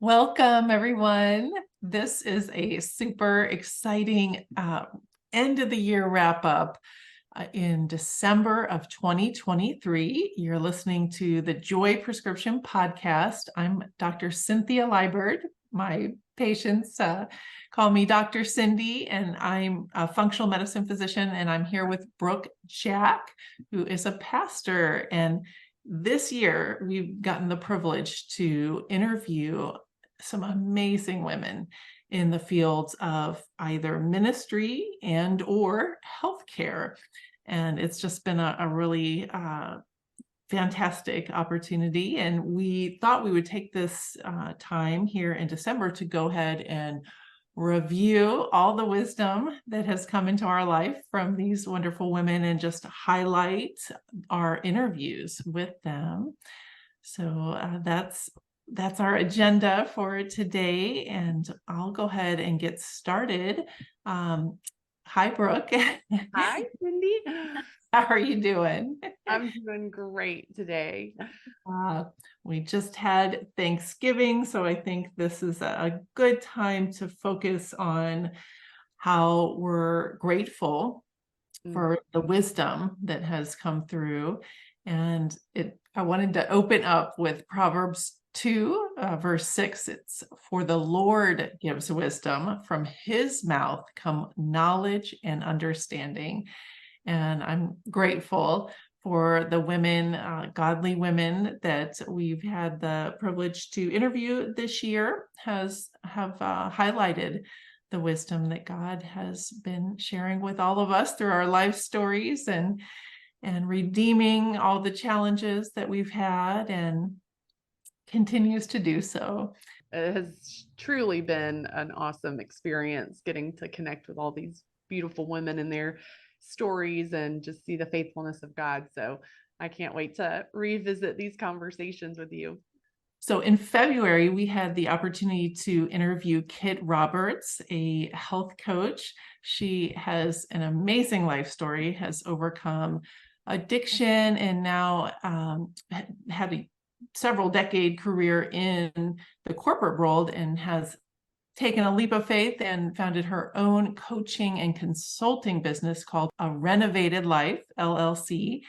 Welcome, everyone. This is a super exciting end of the year wrap up in December of 2023. You're listening to the Joy Prescription Podcast. I'm Dr. Cynthia Liebert. My patients call me Dr. Cindy, and I'm a functional medicine physician, and I'm here with Brooke Jack, who is a pastor. And this year, we've gotten the privilege to interview some amazing women in the fields of either ministry and or healthcare. And it's just been a really fantastic opportunity. And we thought we would take this time here in December to go ahead and review all the wisdom that has come into our life from these wonderful women and just highlight our interviews with them. So that's our agenda for today, and I'll go ahead and get started. Hi, Brooke. Hi, Cindy. How are you doing? I'm doing great today. We just had Thanksgiving, so I think this is a good time to focus on how we're grateful for the wisdom that has come through. And I wanted to open up with Proverbs 2, verse 6. It's, "For the Lord gives wisdom, from his mouth come knowledge and understanding." And I'm grateful for the women, godly women that we've had the privilege to interview this year have highlighted the wisdom that God has been sharing with all of us through our life stories and redeeming all the challenges that we've had and continues to do so. It has truly been an awesome experience getting to connect with all these beautiful women and their stories and just see the faithfulness of God. So I can't wait to revisit these conversations with you. So in February, we had the opportunity to interview Kit Roberts, a health coach. She has an amazing life story, has overcome addiction, and now had a several decade career in the corporate world, and has taken a leap of faith and founded her own coaching and consulting business called A Renovated Life, LLC.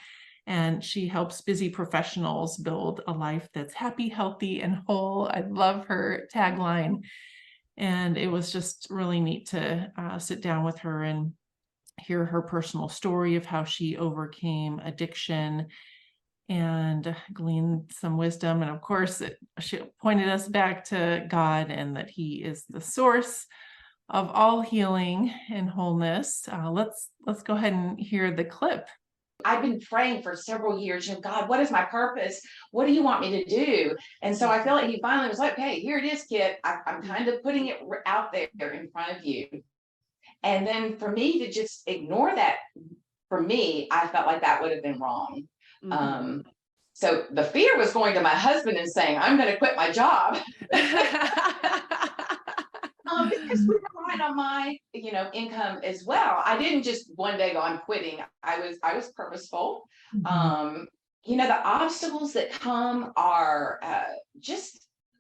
And she helps busy professionals build a life that's happy, healthy, and whole. I love her tagline. And it was just really neat to sit down with her and hear her personal story of how she overcame addiction and gleaned some wisdom. And of course, she pointed us back to God and that he is the source of all healing and wholeness. Let's go ahead and hear the clip. I've been praying for several years, God, what is my purpose? What do you want me to do? And so I feel like he finally was like, okay, here it is, Kit. I'm kind of putting it out there in front of you. And then for me to just ignore that, for me, I felt like that would have been wrong. Mm-hmm. So the fear was going to my husband and saying, I'm going to quit my job. Because we relied on my, income as well. I didn't just one day go, I'm quitting. I was purposeful. Mm-hmm. The obstacles that come are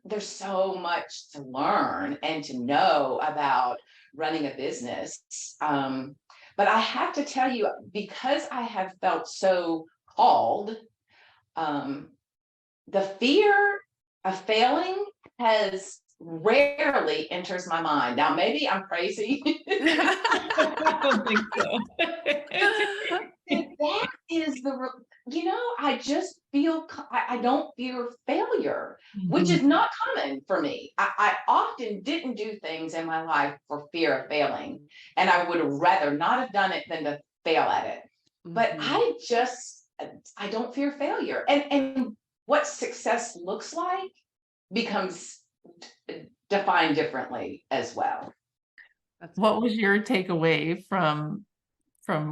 there's so much to learn and to know about running a business. But I have to tell you, because I have felt so called, the fear of failing has rarely enters my mind. Now, maybe I'm crazy. I don't think so. That is I just feel, I don't fear failure, mm-hmm. which is not common for me. I often didn't do things in my life for fear of failing, and I would have rather not have done it than to fail at it. Mm-hmm. But I don't fear failure. And what success looks like becomes defined differently as well. What was your takeaway from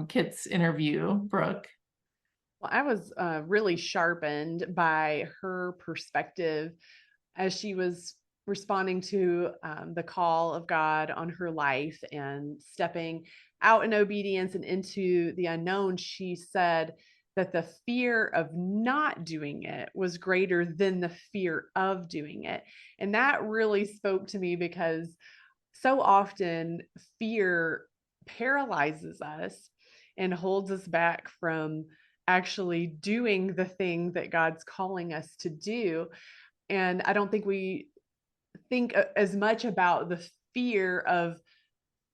Kit's interview, Brooke? Well, I was really sharpened by her perspective as she was responding to the call of God on her life and stepping out in obedience and into the unknown. She said that the fear of not doing it was greater than the fear of doing it. And that really spoke to me, because so often fear paralyzes us and holds us back from actually doing the thing that God's calling us to do. And I don't think we think as much about the fear of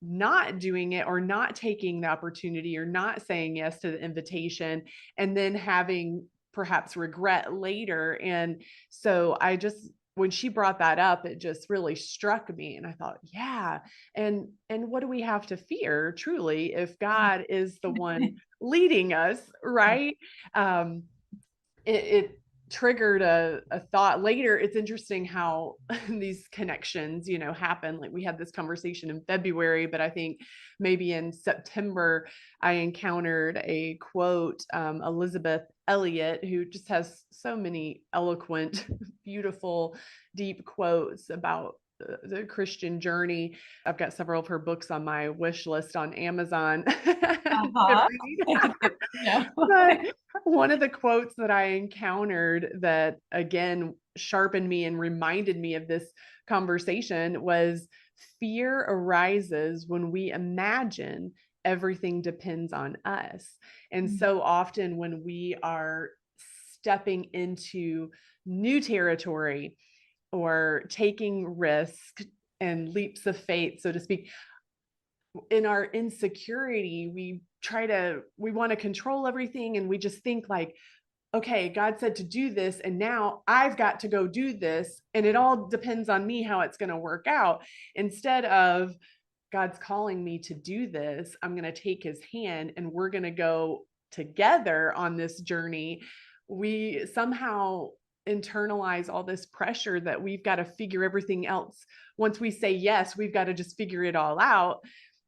not doing it, or not taking the opportunity, or not saying yes to the invitation, and then having perhaps regret later. And so when she brought that up, it just really struck me. And I thought, yeah. And what do we have to fear truly if God is the one leading us, right? It triggered a thought later. It's interesting how these connections, happen. Like, we had this conversation in February, but I think maybe in September, I encountered a quote, Elizabeth Elliot, who just has so many eloquent, beautiful, deep quotes about the Christian journey. I've got several of her books on my wish list on Amazon. Uh-huh. Yeah. But one of the quotes that I encountered that again sharpened me and reminded me of this conversation was, fear arises when we imagine everything depends on us. And so often when we are stepping into new territory or taking risk and leaps of faith, so to speak, in our insecurity, we want to control everything. And we just think like, okay, God said to do this, and now I've got to go do this. And it all depends on me how it's going to work out. Instead of, God's calling me to do this, I'm going to take his hand and we're going to go together on this journey. We somehow internalize all this pressure that we've got to figure everything else. Once we say yes, we've got to just figure it all out.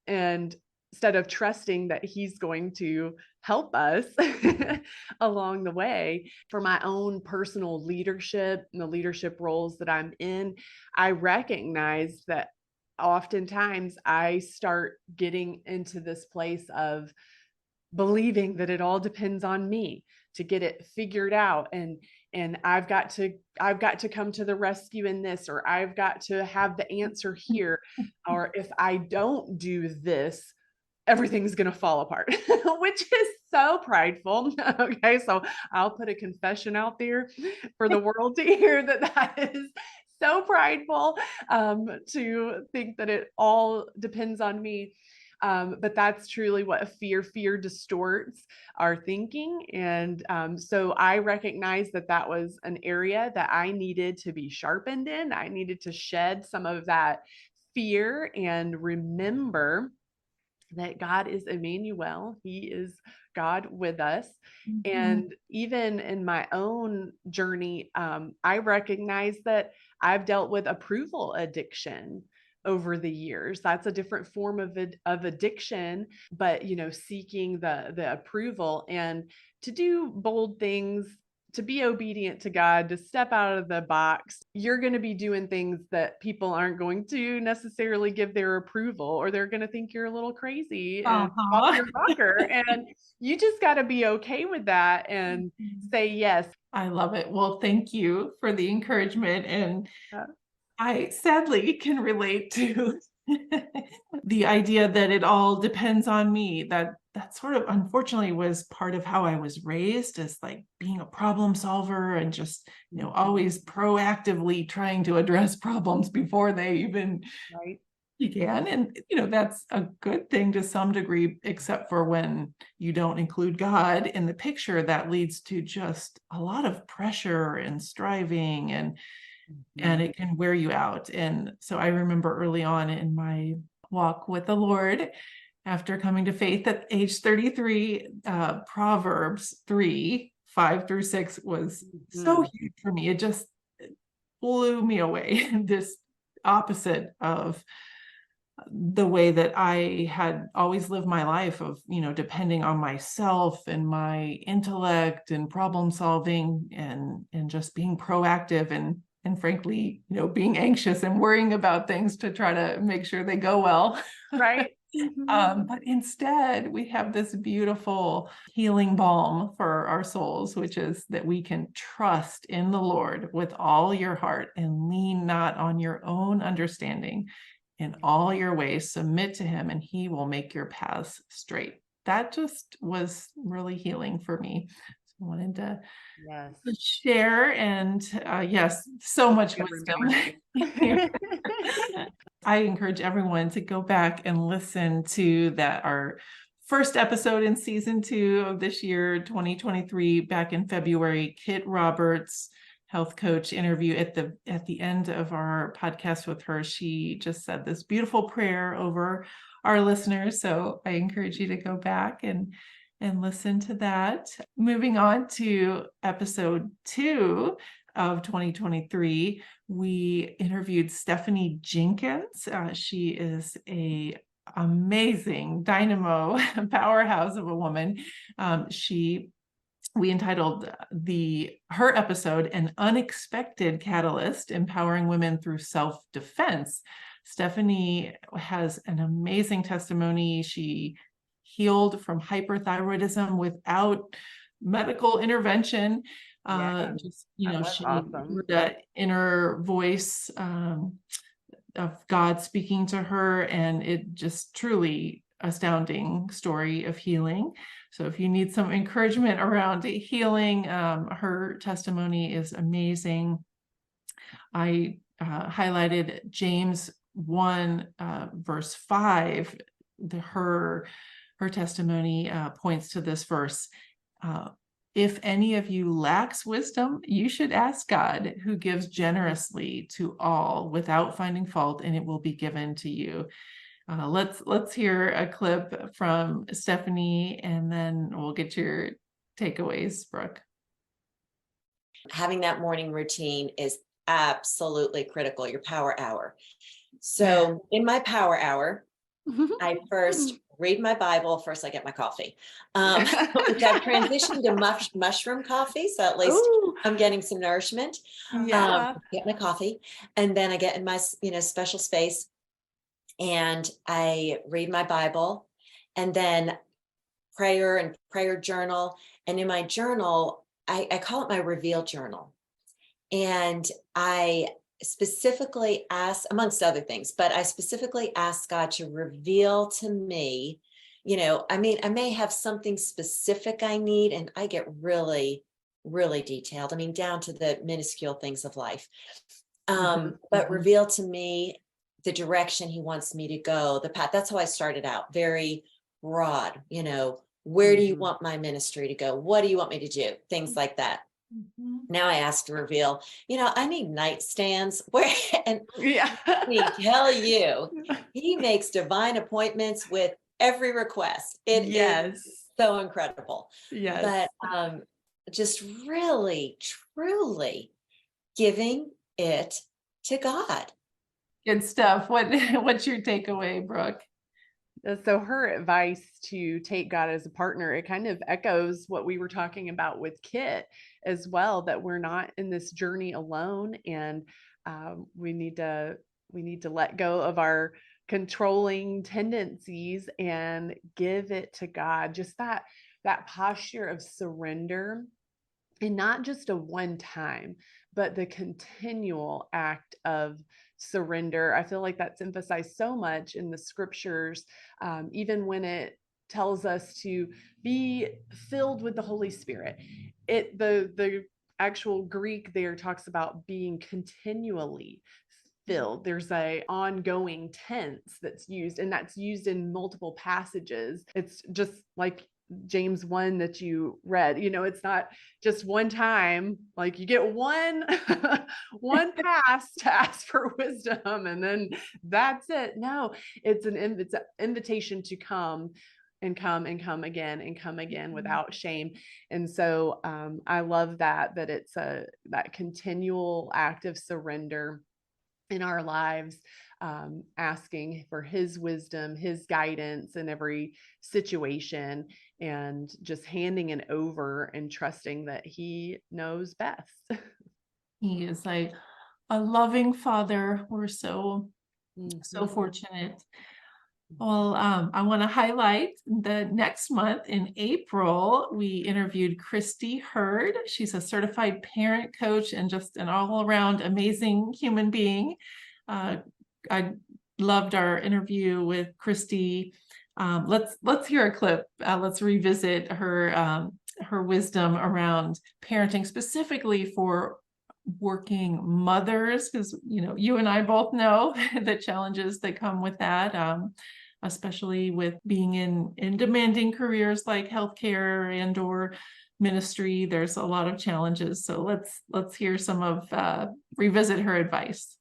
And instead of trusting that he's going to help us along the way. For my own personal leadership and the leadership roles that I'm in, I recognize that oftentimes I start getting into this place of believing that it all depends on me to get it figured out. And I've got to come to the rescue in this, or I've got to have the answer here. Or if I don't do this, everything's going to fall apart, which is so prideful. Okay. So I'll put a confession out there for the world to hear that is so prideful, to think that it all depends on me. But that's truly what fear distorts our thinking. And so I recognize that was an area that I needed to be sharpened in. I needed to shed some of that fear and remember that God is Emmanuel. He is God with us. Mm-hmm. And even in my own journey, I recognize that I've dealt with approval addiction over the years. That's a different form of addiction, but seeking the approval, and to do bold things, to be obedient to God, to step out of the box. You're going to be doing things that people aren't going to necessarily give their approval, or they're going to think you're a little crazy and off your rocker. And you just got to be okay with that and say yes. I love it. Well, thank you for the encouragement. And I sadly can relate to the idea that it all depends on me. That sort of unfortunately was part of how I was raised, as like being a problem solver and just, always proactively trying to address problems before they even began. And, that's a good thing to some degree, except for when you don't include God in the picture. That leads to just a lot of pressure and striving, and it can wear you out. And so I remember early on in my walk with the Lord, after coming to faith at age 33, Proverbs 3:5-6 was so huge for me. It just blew me away. This opposite of the way that I had always lived my life of, depending on myself and my intellect and problem solving and just being proactive and frankly, being anxious and worrying about things to try to make sure they go well. Right. But instead, we have this beautiful healing balm for our souls, which is that we can trust in the Lord with all your heart and lean not on your own understanding. In all your ways, submit to him, and he will make your paths straight. That just was really healing for me. So I wanted to share, and yes, so much wisdom. I encourage everyone to go back and listen to our first episode in season 2 of this year, 2023, back in February. Kit Roberts, health coach, interview at the end of our podcast with her. She just said this beautiful prayer over our listeners. So I encourage you to go back and listen to that. Moving on to episode 2 of 2023, we interviewed Stephanie Jenkins. She is a amazing dynamo powerhouse of a woman. We entitled her episode "An Unexpected Catalyst: Empowering Women Through Self-Defense." Stephanie has an amazing testimony. She healed from hyperthyroidism without medical intervention. Just, she heard that inner voice of God speaking to her, and it just truly astounding story of healing. So if you need some encouragement around healing, her testimony is amazing. I highlighted James 1 verse 5. Her testimony points to this verse. If any of you lacks wisdom, you should ask God, who gives generously to all without finding fault, and it will be given to you. Let's hear a clip from Stephanie, and then we'll get your takeaways, Brooke. Having that morning routine is absolutely critical, your power hour. So in my power hour, I first read my Bible. First, I get my coffee. Which I've transitioned to mushroom coffee, so at least I'm getting some nourishment. Get my coffee, and then I get in my special space, and I read my Bible, and then prayer journal. And in my journal, I call it my reveal journal, and I specifically ask, amongst other things, but I specifically ask God to reveal to me, I may have something specific I need, and I get really, really detailed. Down to the minuscule things of life. But reveal to me the direction he wants me to go, the path. That's how I started out, very broad, where do you want my ministry to go? What do you want me to do? Things like that. Now I ask to reveal, I need nightstands and let me tell you, he makes divine appointments with every request. It is so incredible. But just really, truly giving it to God. Good stuff. What's your takeaway, Brooke? So her advice to take God as a partner, it kind of echoes what we were talking about with Kit as well, that we're not in this journey alone, and we need to let go of our controlling tendencies and give it to God. Just that posture of surrender, and not just a one time, but the continual act of surrender. I feel like that's emphasized so much in the scriptures, even when it tells us to be filled with the Holy Spirit. The actual Greek there talks about being continually filled. There's a ongoing tense that's used, and that's used in multiple passages. It's just like James 1 that you read, it's not just one time, like you get one pass to ask for wisdom and then that's it. No, it's an invitation to come and come and come again and come again without shame. And so I love that it's that continual act of surrender in our lives, asking for his wisdom, his guidance in every situation, and just handing it over and trusting that he knows best. He is a loving father. We're so fortunate. Well, I want to highlight the next month in April, we interviewed Christy Hurd. She's a certified parent coach and just an all-around amazing human being. I loved our interview with Christy. Let's hear a clip. Let's revisit her wisdom around parenting, specifically for working mothers, because you and I both know the challenges that come with that, especially with being in demanding careers like healthcare and or ministry. There's a lot of challenges. So let's hear some of revisit her advice.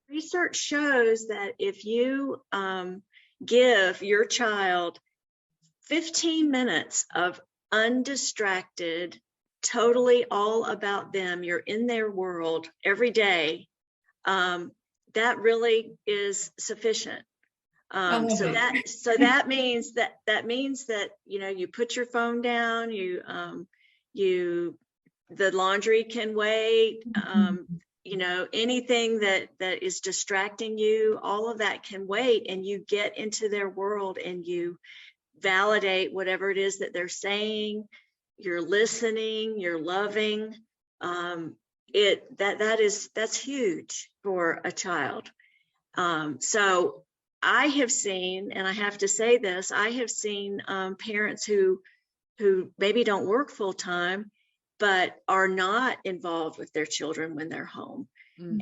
Research shows that if you give your child 15 minutes of undistracted, totally all about them, you're in their world every day, that really is sufficient. So that means that you put your phone down, the laundry can wait, anything that is distracting you, all of that can wait, and you get into their world and you validate whatever it is that they're saying. You're listening, you're loving. That's huge for a child. So I have seen, and I have to say this, I have seen parents who maybe don't work full time, but are not involved with their children when they're home,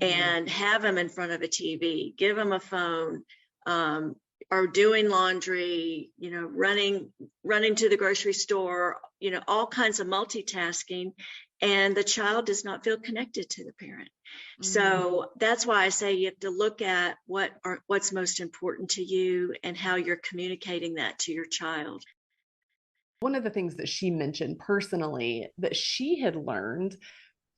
and have them in front of a TV, give them a phone, are doing laundry, running to the grocery store, all kinds of multitasking, and the child does not feel connected to the parent. So that's why I say you have to look at what's most important to you and how you're communicating that to your child. One of the things that she mentioned personally that she had learned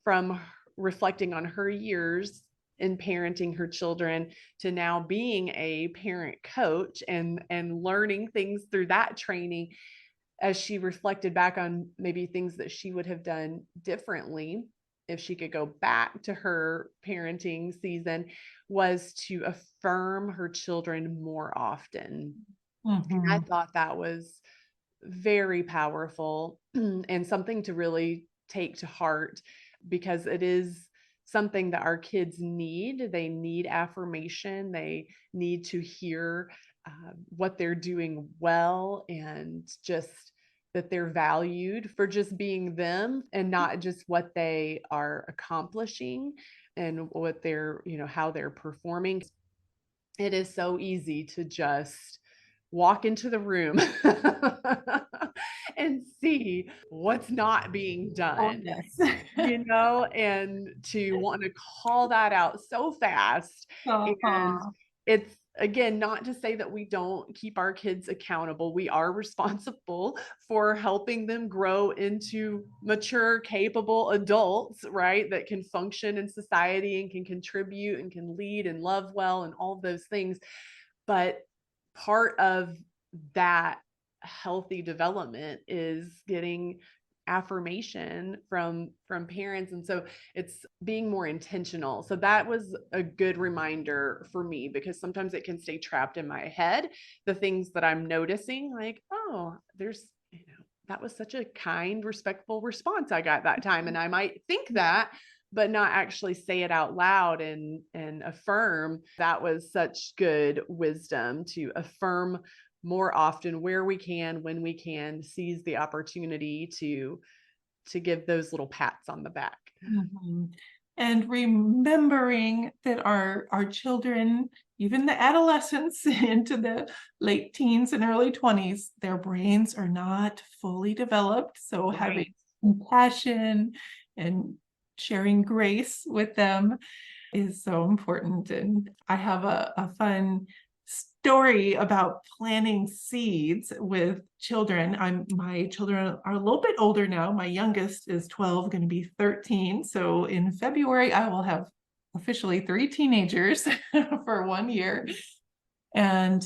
from reflecting on her years in parenting her children to now being a parent coach and learning things through that training, as she reflected back on maybe things that she would have done differently if she could go back to her parenting season, was to affirm her children more often. And I thought that was very powerful and something to really take to heart, because it is something that our kids need. They need affirmation. They need to hear what they're doing well, and just that they're valued for just being them and not just what they are accomplishing and what they're, how they're performing. It is so easy to just walk into the room and see what's not being done, and to want to call that out so fast. And it's, again, not to say that we don't keep our kids accountable. We are responsible for helping them grow into mature, capable adults, right? That can function in society and can contribute and can lead and love well and all of those things. But part of that healthy development is getting affirmation from parents. And so it's being more intentional. So that was a good reminder for me, because sometimes it can stay trapped in my head, the things that I'm noticing, like, oh, there's, that was such a kind, respectful response I got that time. And I might think that, but not actually say it out loud and affirm. That was such good wisdom, to affirm more often where we can, when we can, seize the opportunity to give those little pats on the back. And remembering that our children, even the adolescents into the late teens and early 20s, their brains are not fully developed. So having compassion and sharing grace with them is so important. And I have a fun story about planting seeds with children. My children are a little bit older now. My youngest is 12, going to be 13. So in February, I will have officially 3 teenagers for 1 year. And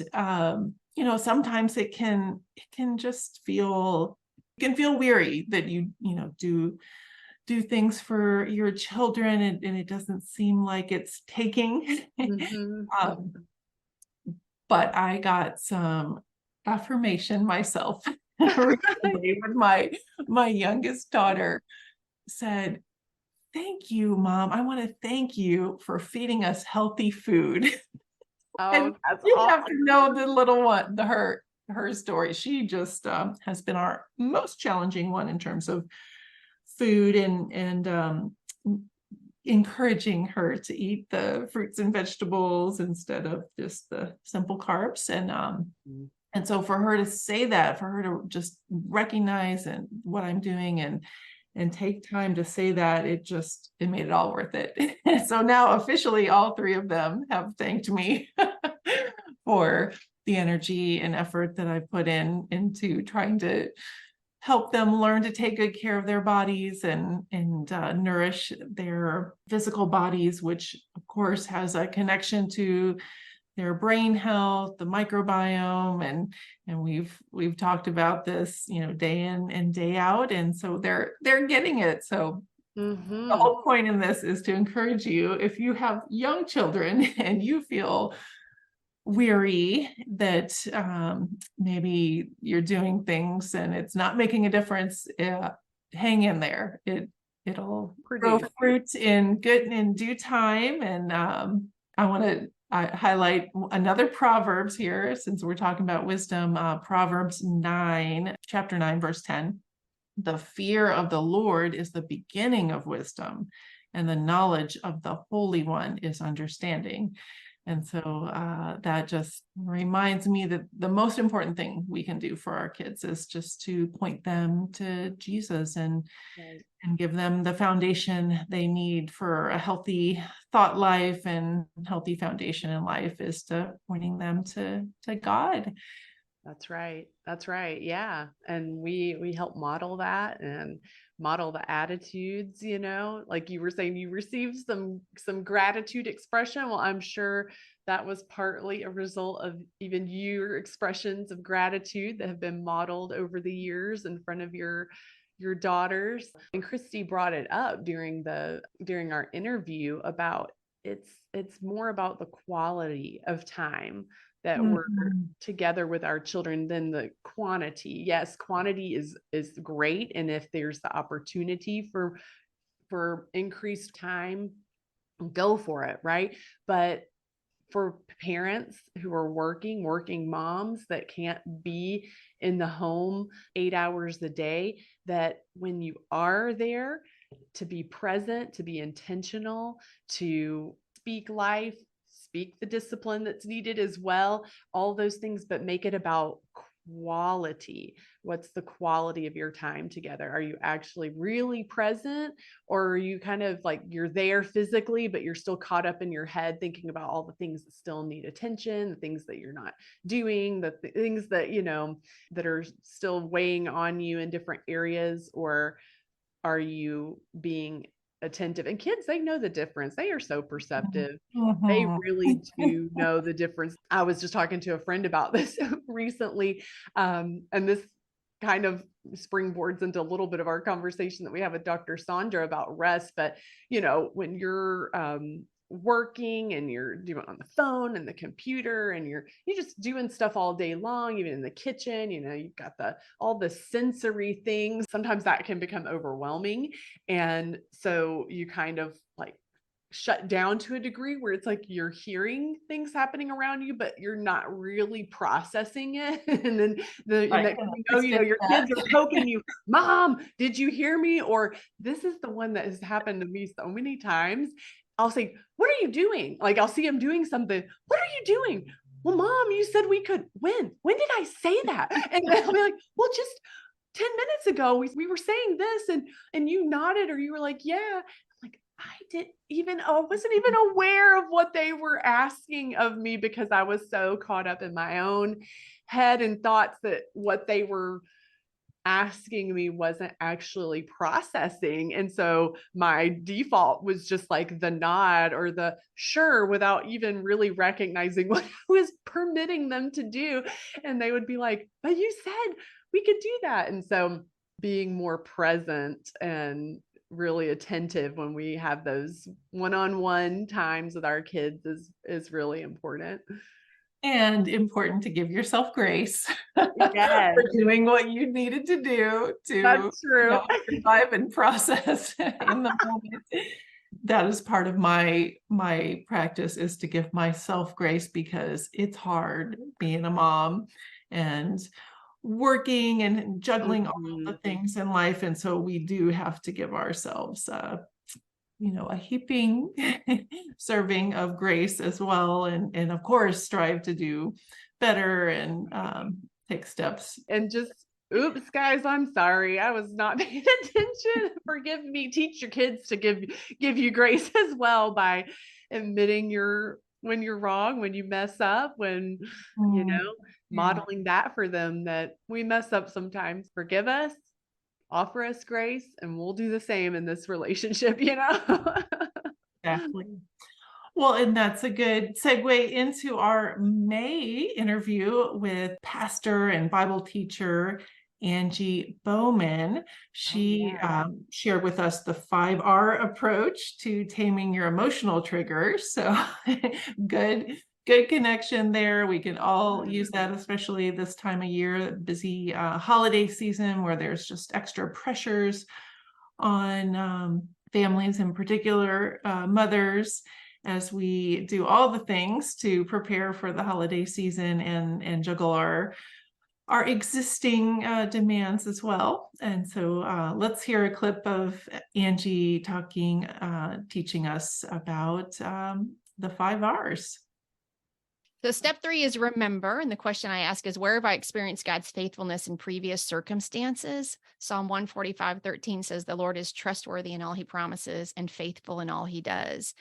sometimes it can just feel weary that you do things for your children and it doesn't seem like it's taking. but I got some affirmation myself recently with my youngest daughter said, "Thank you, Mom. I want to thank you for feeding us healthy food." And Oh, that's you have awesome. to know the little one, her story. She just has been our most challenging one in terms of food and encouraging her to eat the fruits and vegetables instead of just the simple carbs. And so for her to say that, for her to just recognize and what I'm doing and take time to say that, it made it all worth it. So now officially all three of them have thanked me for the energy and effort that I put into trying to help them learn to take good care of their bodies and nourish their physical bodies, which of course has a connection to their brain health, the microbiome, and we've talked about this, day in and day out, and so they're getting it. So the whole point in this is to encourage you, if you have young children and you feel weary that maybe you're doing things and it's not making a difference, hang in there. It'll grow fruit in due time. And I want to highlight another Proverbs here, since we're talking about wisdom. Proverbs 9, chapter 9, verse 10. The fear of the Lord is the beginning of wisdom, and the knowledge of the Holy One is understanding. And so that just reminds me that the most important thing we can do for our kids is just to point them to Jesus and give them the foundation they need for a healthy thought life, and healthy foundation in life is to pointing them to God. That's right. That's right. Yeah. And we help model that and model the attitudes, like you were saying, you received some gratitude expression. Well, I'm sure that was partly a result of even your expressions of gratitude that have been modeled over the years in front of your daughters. And Christy brought it up during our interview about it's more about the quality of time that we're together with our children than the quantity. Yes, quantity is great. And if there's the opportunity for increased time, go for it, right? But for parents who are working moms that can't be in the home 8 hours a day, that when you are there, to be present, to be intentional, to speak life, speak the discipline that's needed as well, all those things, but make it about quality. What's the quality of your time together? Are you actually really present, or are you kind of like you're there physically, but you're still caught up in your head thinking about all the things that still need attention, the things that you're not doing, the things that, that are still weighing on you in different areas? Or are you being attentive? And kids, they know the difference. They are so perceptive. They really do know the difference. I was just talking to a friend about this recently. And this kind of springboards into a little bit of our conversation that we have with Dr. Saundra about rest. But, when you're working and you're doing on the phone and the computer and you're just doing stuff all day long, even in the kitchen, you've got all the sensory things. Sometimes that can become overwhelming. And so you kind of like shut down to a degree where it's like you're hearing things happening around you, but you're not really processing it. And then your kids are poking you, Mom, did you hear me? Or this is the one that has happened to me so many times. I'll say, what are you doing? Like, I'll see him doing something. What are you doing? Well, Mom, you said we could win. When did I say that? And I'll be like, well, just 10 minutes ago, we were saying this and you nodded, or you were like, yeah. Like, I wasn't even aware of what they were asking of me because I was so caught up in my own head and thoughts that what they were asking me wasn't actually processing. And so my default was just like the nod or the sure, without even really recognizing what I was permitting them to do. And they would be like, but you said we could do that. And so being more present and really attentive when we have those one-on-one times with our kids is really important. And important to give yourself grace Yes, for doing what you needed to do to that's true. survive and process in the moment. That is part of my practice, is to give myself grace, because it's hard being a mom and working and juggling all of the things in life. And so we do have to give ourselves a heaping serving of grace as well. And of course, strive to do better and take steps. And just, oops, guys, I'm sorry. I was not paying attention. Forgive me. Teach your kids to give you grace as well by admitting when you're wrong, when you mess up, when, modeling that for them, that we mess up sometimes. Forgive us, offer us grace, and we'll do the same in this relationship, Exactly. Well, and that's a good segue into our May interview with pastor and Bible teacher Angie Baughman. She shared with us the 5R approach to taming your emotional triggers. So good connection there. We can all use that, especially this time of year, busy holiday season, where there's just extra pressures on families, in particular mothers, as we do all the things to prepare for the holiday season and juggle our existing demands as well. And so let's hear a clip of Angie teaching us about the 5 R's. So step 3 is remember. And the question I ask is, where have I experienced God's faithfulness in previous circumstances? Psalm 145:13 says, the Lord is trustworthy in all he promises and faithful in all he does.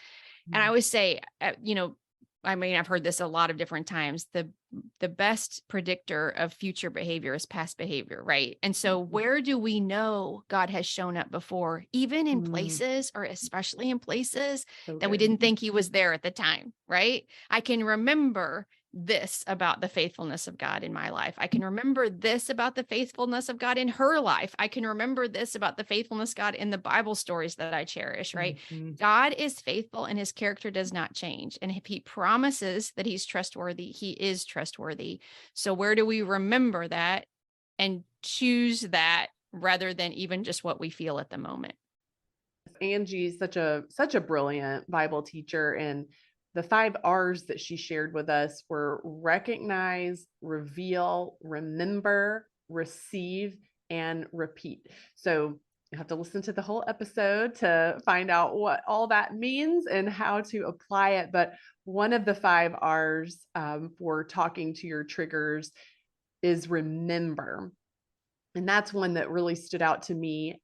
And I always say, I've heard this a lot of different times. The best predictor of future behavior is past behavior, right? And so where do we know God has shown up before, even in places, or especially in places that we didn't think he was there at the time, right? I can remember this about the faithfulness of God in my life. I can remember this about the faithfulness of God in her life. I can remember this about the faithfulness of God in the Bible stories that I cherish, right? God is faithful and his character does not change. And if he promises that he's trustworthy, he is trustworthy. So where do we remember that and choose that rather than even just what we feel at the moment? Angie's such a brilliant Bible teacher, and the 5 R's that she shared with us were recognize, reveal, remember, receive, and repeat. So you have to listen to the whole episode to find out what all that means and how to apply it. But one of the 5 R's for talking to your triggers is remember. And that's one that really stood out to me.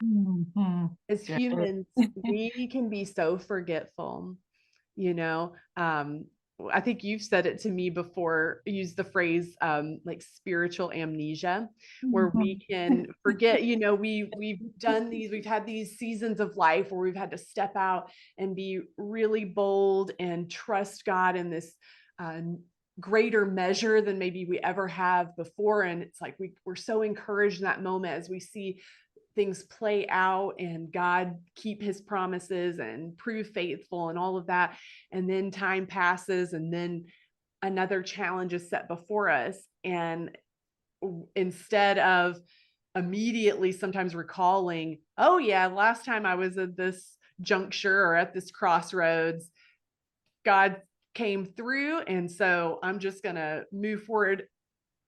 As humans, we can be so forgetful. I think you've said it to me before, use the phrase like spiritual amnesia, where we can forget, we've had these seasons of life where we've had to step out and be really bold and trust God in this greater measure than maybe we ever have before. And it's like we're so encouraged in that moment as we see things play out and God keep his promises and prove faithful and all of that. And then time passes and then another challenge is set before us. And instead of immediately sometimes recalling, oh yeah, last time I was at this juncture or at this crossroads, God came through. And so I'm just going to move forward.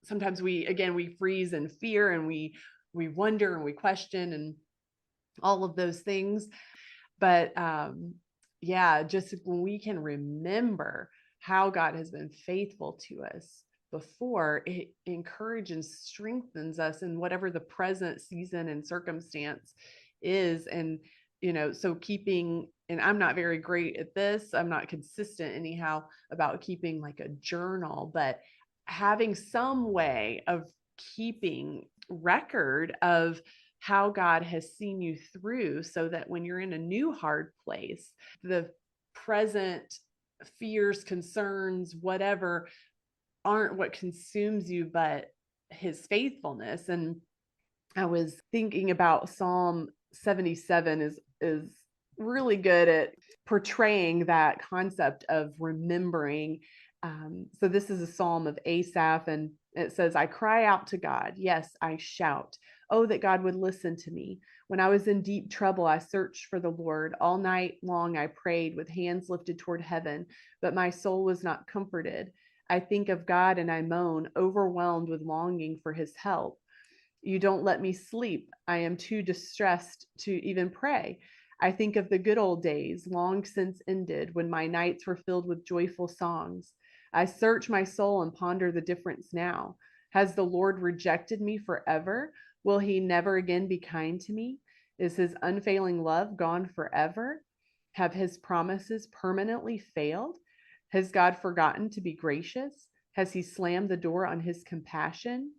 Sometimes we freeze in fear and we wonder and we question and all of those things. But just when we can remember how God has been faithful to us before, it encourages and strengthens us in whatever the present season and circumstance is. And, so and I'm not very great at this. I'm not consistent anyhow about keeping like a journal, but having some way of keeping record of how God has seen you through, so that when you're in a new hard place, the present fears, concerns, whatever, aren't what consumes you, but his faithfulness. And I was thinking about Psalm 77 is really good at portraying that concept of remembering. So this is a psalm of Asaph, and it says, I cry out to God. Yes, I shout. Oh, that God would listen to me. When I was in deep trouble, I searched for the Lord. All night long, I prayed with hands lifted toward heaven, but my soul was not comforted. I think of God and I moan, overwhelmed with longing for his help. You don't let me sleep. I am too distressed to even pray. I think of the good old days, long since ended, when my nights were filled with joyful songs. I search my soul and ponder the difference now. Has the Lord rejected me forever? Will he never again be kind to me? Is his unfailing love gone forever? Have his promises permanently failed? Has God forgotten to be gracious? Has he slammed the door on his compassion?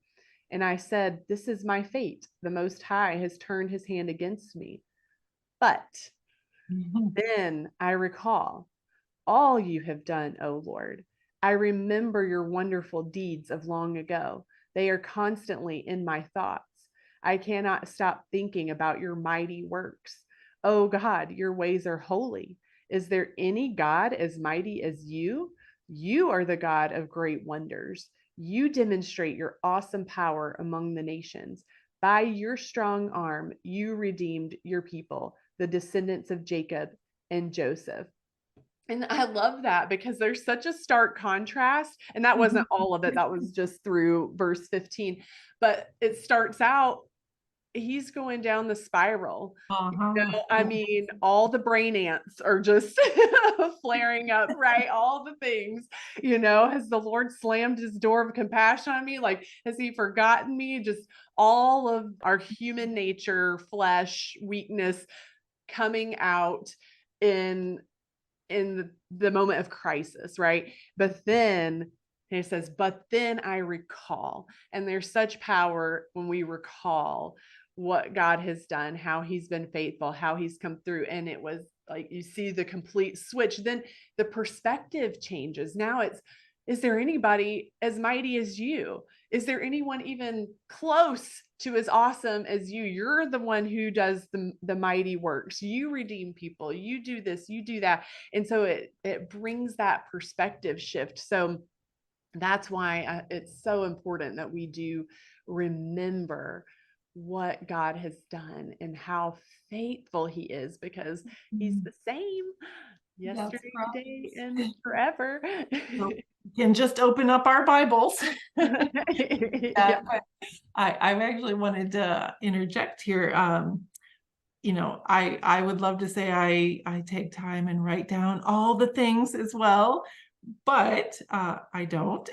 And I said, this is my fate. The Most High has turned his hand against me. But then I recall all you have done, O Lord. I remember your wonderful deeds of long ago. They are constantly in my thoughts. I cannot stop thinking about your mighty works. Oh God, your ways are holy. Is there any God as mighty as you? You are the God of great wonders. You demonstrate your awesome power among the nations. By your strong arm, you redeemed your people, the descendants of Jacob and Joseph. And I love that because there's such a stark contrast. And that wasn't all of it. That was just through verse 15. But it starts out, he's going down the spiral. I mean, all the brain ants are just flaring up, right? All the things, has the Lord slammed his door of compassion on me? Like, has he forgotten me? Just all of our human nature, flesh, weakness coming out in the moment of crisis, right? But then he says, but then I recall, and there's such power when we recall what God has done, how he's been faithful, how he's come through. And it was like, you see the complete switch. Then the perspective changes. Now is there anybody as mighty as you? Is there anyone even close to as awesome as you? You're the one who does the mighty works. You redeem people. You do this, you do that. And so it brings that perspective shift. So that's why it's so important that we do remember what God has done and how faithful he is, because he's the same yesterday, today, and forever. We can just open up our Bibles. Yeah. I've actually wanted to interject here. I would love to say I take time and write down all the things as well, but I don't.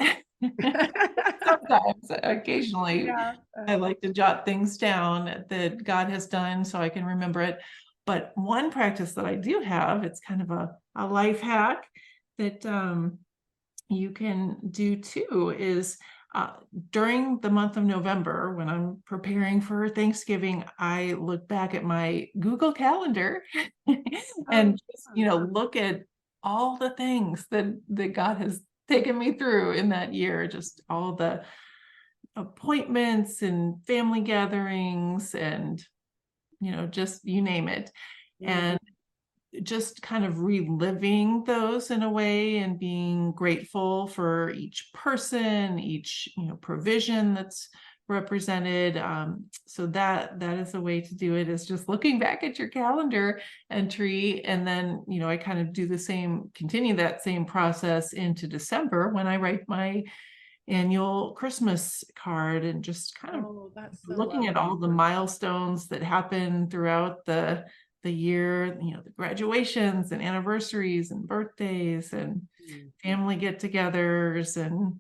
Sometimes, occasionally, I like to jot things down that God has done so I can remember it. But one practice that I do have, it's kind of a life hack that you can do too, is during the month of November, when I'm preparing for Thanksgiving, I look back at my Google Calendar and just, look at all the things that God has taken me through in that year, just all the appointments and family gatherings and, just you name it. And just kind of reliving those in a way and being grateful for each person, each, provision that's represented. So that is a way to do it, is just looking back at your calendar entry. And then, I kind of do continue that same process into December when I write my annual Christmas card, and just kind of looking at all the milestones that happen throughout the year, the graduations and anniversaries and birthdays and family get-togethers and,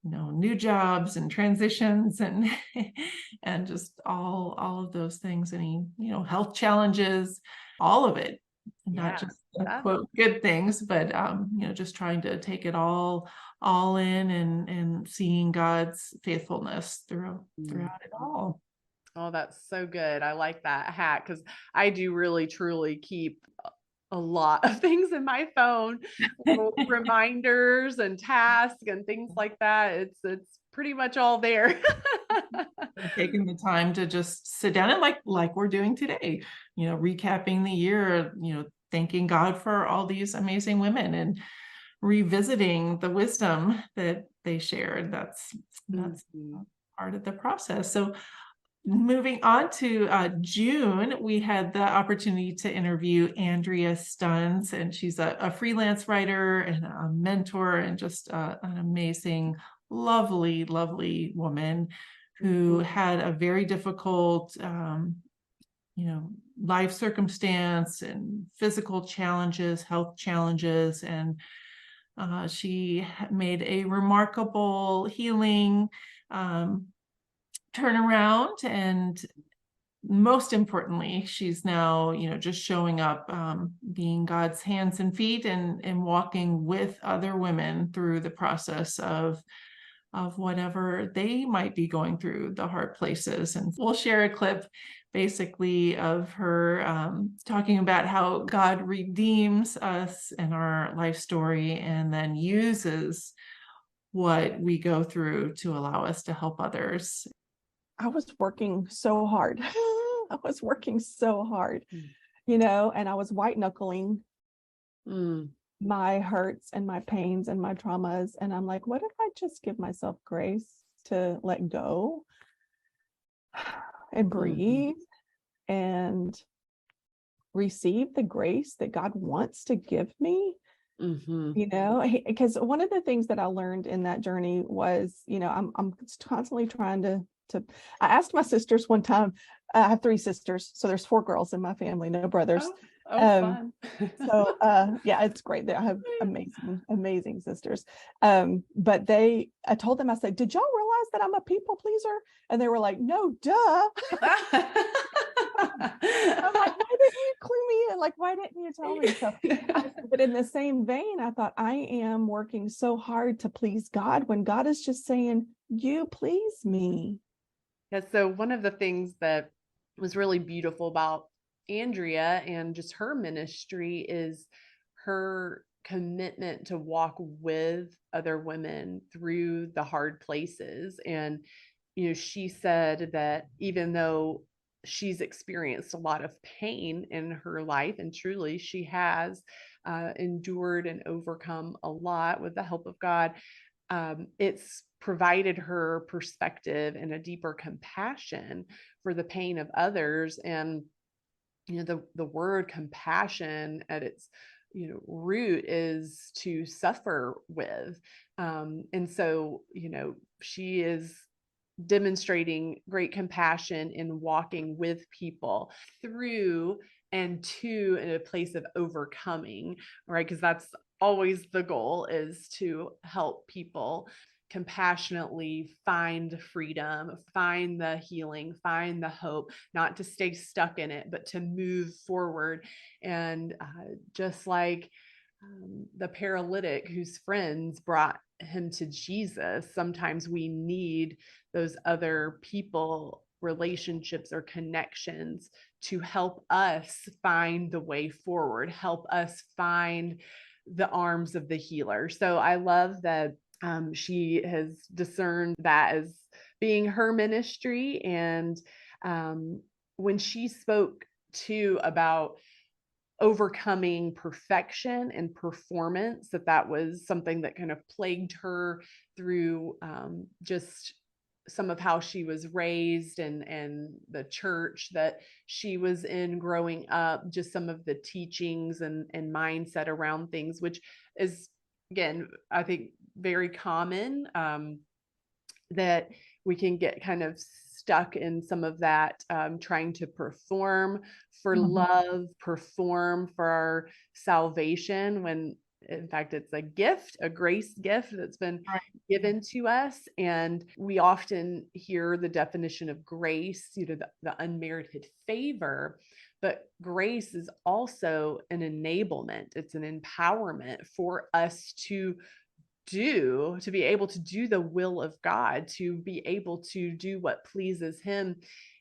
new jobs and transitions and, and just all of those things, any, health challenges, all of it, not just quote good things, but, just trying to take it all in and seeing God's faithfulness throughout it all. Oh, that's so good. I like that hack, because I do really, truly keep a lot of things in my phone, reminders and tasks and things like that. It's pretty much all there. Taking the time to just sit down and like we're doing today, recapping the year, thanking God for all these amazing women and revisiting the wisdom that they shared. That's Mhm. part of the process. So moving on to June, we had the opportunity to interview Andrea Stunz, and she's a freelance writer and a mentor, and just an amazing, lovely, lovely woman who had a very difficult, life circumstance and physical challenges, health challenges, and she made a remarkable healing turnaround, and most importantly, she's now, just showing up, being God's hands and feet, and walking with other women through the process of whatever they might be going through, the hard places. And we'll share a clip basically of her talking about how God redeems us in our life story, and then uses what we go through to allow us to help others. I was working so hard. I was working so hard, and I was white knuckling my hurts and my pains and my traumas. And I'm like, what if I just give myself grace to let go and breathe and receive the grace that God wants to give me? Because one of the things that I learned in that journey was, I'm constantly trying to I asked my sisters one time. I have 3 sisters, so there's 4 girls in my family, no brothers. Fun. So yeah, it's great that I have amazing sisters. But I told them, I said, did y'all realize that I'm a people pleaser? And they were like, no, duh. I'm like, why didn't you clue me in? Like, why didn't you tell me? So, but in the same vein, I thought, I am working so hard to please God when God is just saying, you please me. Yeah, so one of the things that was really beautiful about Andrea and just her ministry is her commitment to walk with other women through the hard places. And, she said that even though she's experienced a lot of pain in her life, and truly she has endured and overcome a lot with the help of God, it's provided her perspective and a deeper compassion for the pain of others. And the word compassion at its root is to suffer with, and so she is demonstrating great compassion in walking with people through and to in a place of overcoming, right? Because that's always the goal, is to help people compassionately find freedom, find the healing, find the hope, not to stay stuck in it, but to move forward. And just like the paralytic whose friends brought him to Jesus, sometimes we need those other people, relationships, or connections to help us find the way forward, help us find the arms of the healer. So I love that she has discerned that as being her ministry. And when she spoke too about overcoming perfection and performance, that was something that kind of plagued her through just some of how she was raised and the church that she was in growing up, just some of the teachings and mindset around things, which is, again, I think very common, that we can get kind of stuck in some of that, trying to perform for love, perform for our salvation, when in fact it's a gift, a grace gift that's been given to us. And we often hear the definition of grace, the unmerited favor, but grace is also an enablement. It's an empowerment for us to be able to do the will of God, to be able to do what pleases him.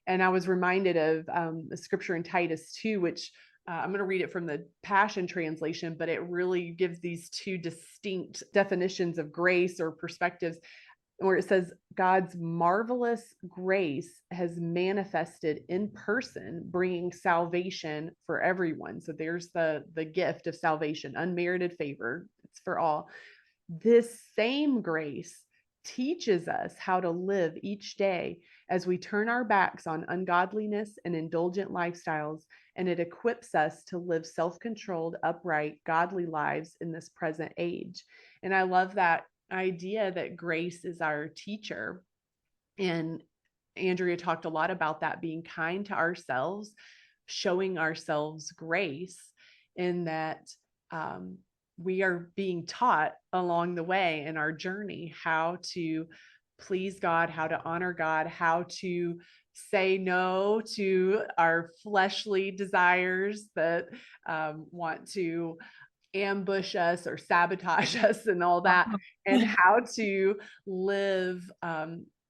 And I was reminded of the scripture in Titus 2, which I'm going to read it from the Passion Translation, but it really gives these 2 distinct definitions of grace or perspectives, where it says, God's marvelous grace has manifested in person, bringing salvation for everyone. So there's the gift of salvation, unmerited favor. it's for all. This same grace teaches us how to live each day as we turn our backs on ungodliness and indulgent lifestyles, and it equips us to live self-controlled, upright, godly lives in this present age. And I love that idea that grace is our teacher. And Andrea talked a lot about that, being kind to ourselves, showing ourselves grace, in that we are being taught along the way in our journey how to please God, how to honor God, how to say no to our fleshly desires that want to ambush us or sabotage us and all that, and how to live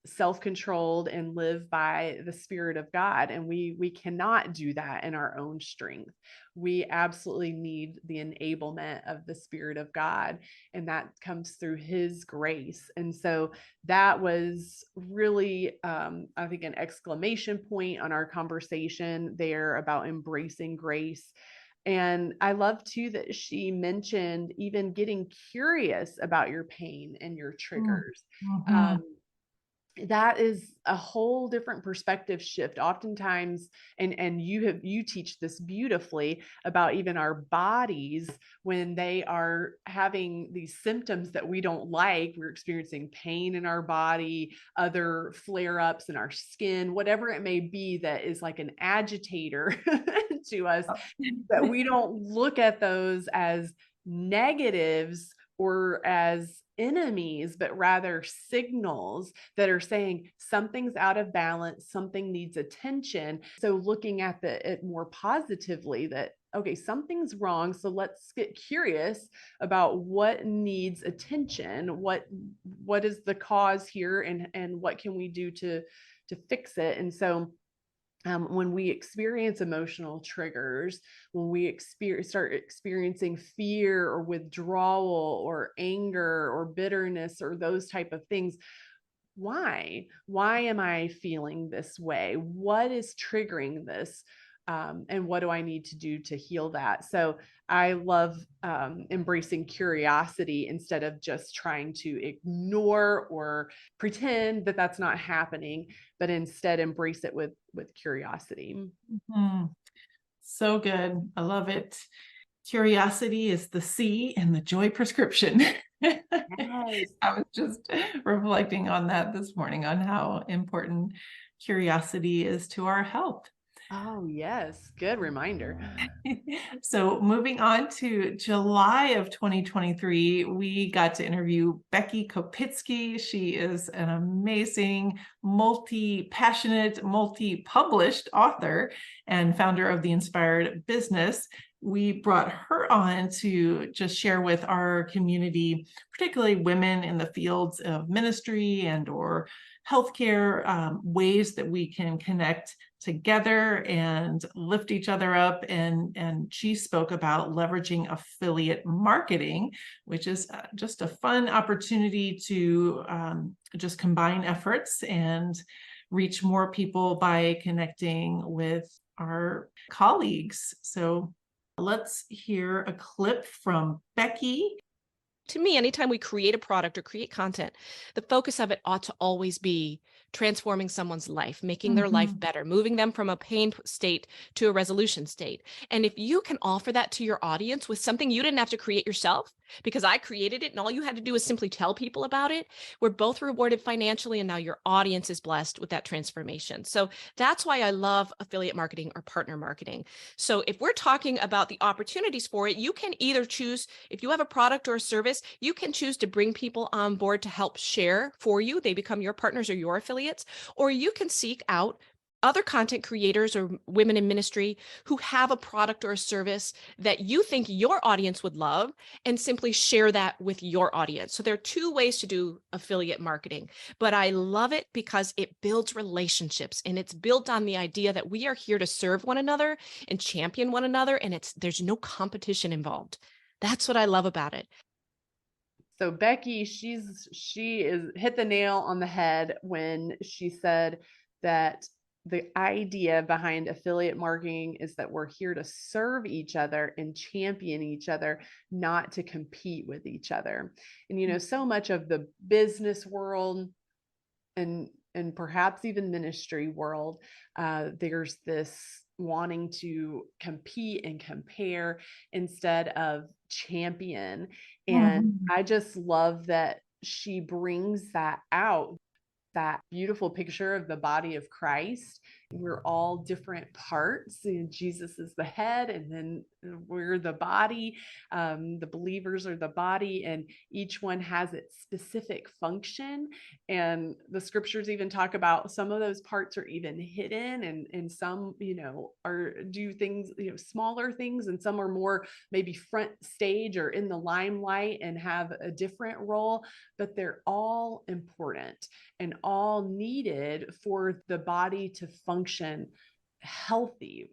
self-controlled and live by the Spirit of God. And we cannot do that in our own strength. We absolutely need the enablement of the Spirit of God, and that comes through His grace. And so that was really, I think, an exclamation point on our conversation there about embracing grace. And I love too that she mentioned even getting curious about your pain and your triggers. Mhm. That is a whole different perspective shift oftentimes. And you teach this beautifully about even our bodies when they are having these symptoms that we don't like. We're experiencing pain in our body, other flare-ups in our skin, whatever it may be, that is like an agitator to us, that we don't look at those as negatives or as enemies, but rather signals that are saying something's out of balance, something needs attention. So looking at it more positively, that, okay, something's wrong. So let's get curious about what needs attention. What is the cause here, and what can we do to fix it? And so when we experience emotional triggers, when we start experiencing fear or withdrawal or anger or bitterness or those type of things, why am I feeling this way? What is triggering this? And what do I need to do to heal that? So I love embracing curiosity instead of just trying to ignore or pretend that that's not happening, but instead embrace it with curiosity. Mhm. So good. I love it. Curiosity is the C in the joy prescription. Yes. I was just reflecting on that this morning, on how important curiosity is to our health. Oh, yes. Good reminder. So moving on to July of 2023, we got to interview Becky Kopitzke. She is an amazing, multi-passionate, multi-published author and founder of The Inspired Business. We brought her on to just share with our community, particularly women in the fields of ministry and or healthcare, ways that we can connect together and lift each other up. And she spoke about leveraging affiliate marketing, which is just a fun opportunity to just combine efforts and reach more people by connecting with our colleagues. So let's hear a clip from Becky. To me, anytime we create a product or create content, the focus of it ought to always be transforming someone's life, making their life better, moving them from a pain state to a resolution state. And if you can offer that to your audience with something you didn't have to create yourself, because I created it and all you had to do is simply tell people about it, we're both rewarded financially, and now your audience is blessed with that transformation. So that's why I love affiliate marketing or partner marketing. So if we're talking about the opportunities for it, you can either choose, if you have a product or a service, you can choose to bring people on board to help share for you. They become your partners or your affiliates, or you can seek out other content creators or women in ministry who have a product or a service that you think your audience would love, and simply share that with your audience. So there are two ways to do affiliate marketing, but I love it because it builds relationships, and it's built on the idea that we are here to serve one another and champion one another, and there's no competition involved. That's what I love about it. So Becky, she is hit the nail on the head when she said that the idea behind affiliate marketing is that we're here to serve each other and champion each other, not to compete with each other. And, so much of the business world and perhaps even ministry world, there's this wanting to compete and compare instead of champion. And I just love that she brings that out, that beautiful picture of the body of Christ. We're all different parts. Jesus is the head, and then we're the body. The believers are the body, and each one has its specific function. And the scriptures even talk about some of those parts are even hidden, and some, are do things, smaller things, and some are more maybe front stage or in the limelight and have a different role, but they're all important and all needed for the body to function healthy.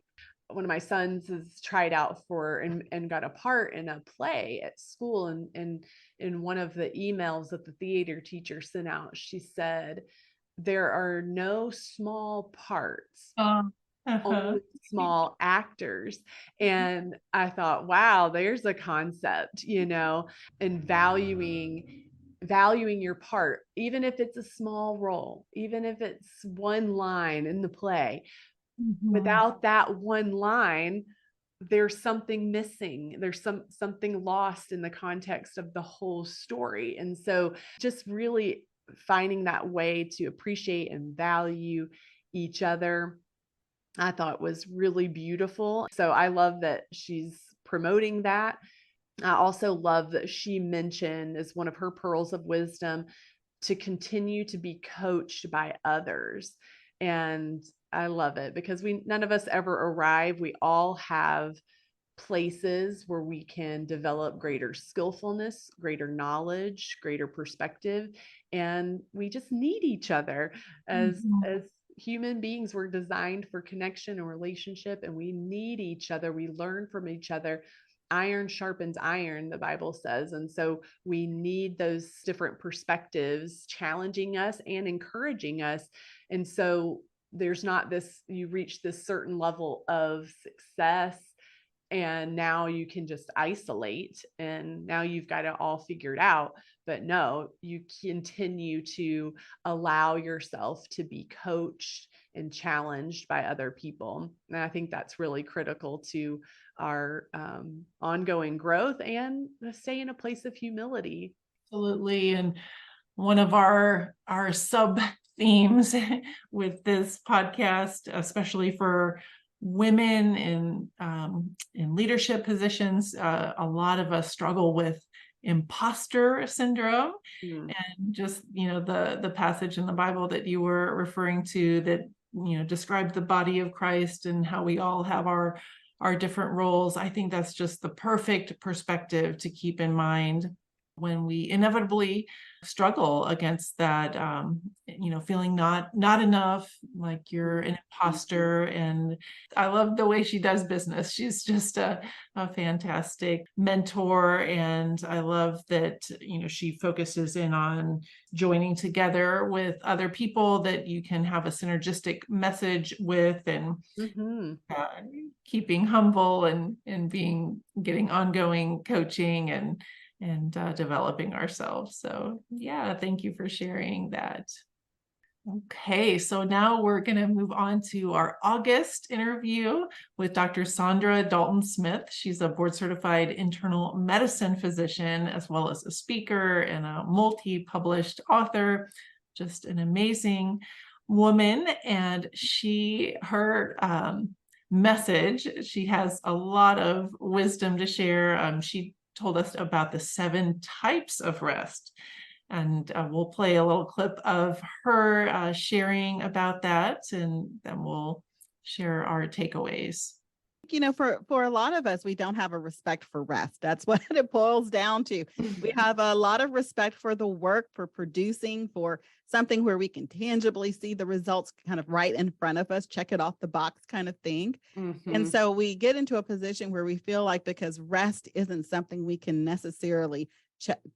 One of my sons has tried out for and got a part in a play at school. And in one of the emails that the theater teacher sent out, she said, there are no small parts, only small actors. And I thought, wow, there's a concept, and valuing your part, even if it's a small role, even if it's one line in the play. Without that one line, there's something missing. There's something lost in the context of the whole story. And so just really finding that way to appreciate and value each other, I thought was really beautiful. So I love that she's promoting that. I also love that she mentioned as one of her pearls of wisdom to continue to be coached by others. And I love it because none of us ever arrive. We all have places where we can develop greater skillfulness, greater knowledge, greater perspective. And we just need each other as human beings. We're designed for connection and relationship, and we need each other. We learn from each other. Iron sharpens iron, the Bible says. And so we need those different perspectives challenging us and encouraging us. And so there's not this, you reach this certain level of success and now you can just isolate and now you've got it all figured out. But no, you continue to allow yourself to be coached and challenged by other people. And I think that's really critical to our ongoing growth and stay in a place of humility. Absolutely. And one of our sub themes with this podcast, especially for women in leadership positions, a lot of us struggle with imposter syndrome. And just, the passage in the Bible that you were referring to that, described the body of Christ and how we all have our different roles. I think that's just the perfect perspective to keep in mind when we inevitably struggle against that, feeling not enough, like you're an imposter. And I love the way she does business. She's just a fantastic mentor. And I love that, she focuses in on joining together with other people that you can have a synergistic message with, and keeping humble and getting ongoing coaching and developing ourselves. So yeah, thank you for sharing that. Okay, so now we're going to move on to our August interview with Dr. Saundra Dalton-Smith. She's a board-certified internal medicine physician, as well as a speaker and a multi-published author. Just an amazing woman. And her message, she has a lot of wisdom to share. She told us about the 7 types of rest. And we'll play a little clip of her sharing about that, and then we'll share our takeaways. For a lot of us, we don't have a respect for rest. That's what it boils down to. We have a lot of respect for the work, for producing, for something where we can tangibly see the results kind of right in front of us, check it off the box kind of thing. And so we get into a position where we feel like because rest isn't something we can necessarily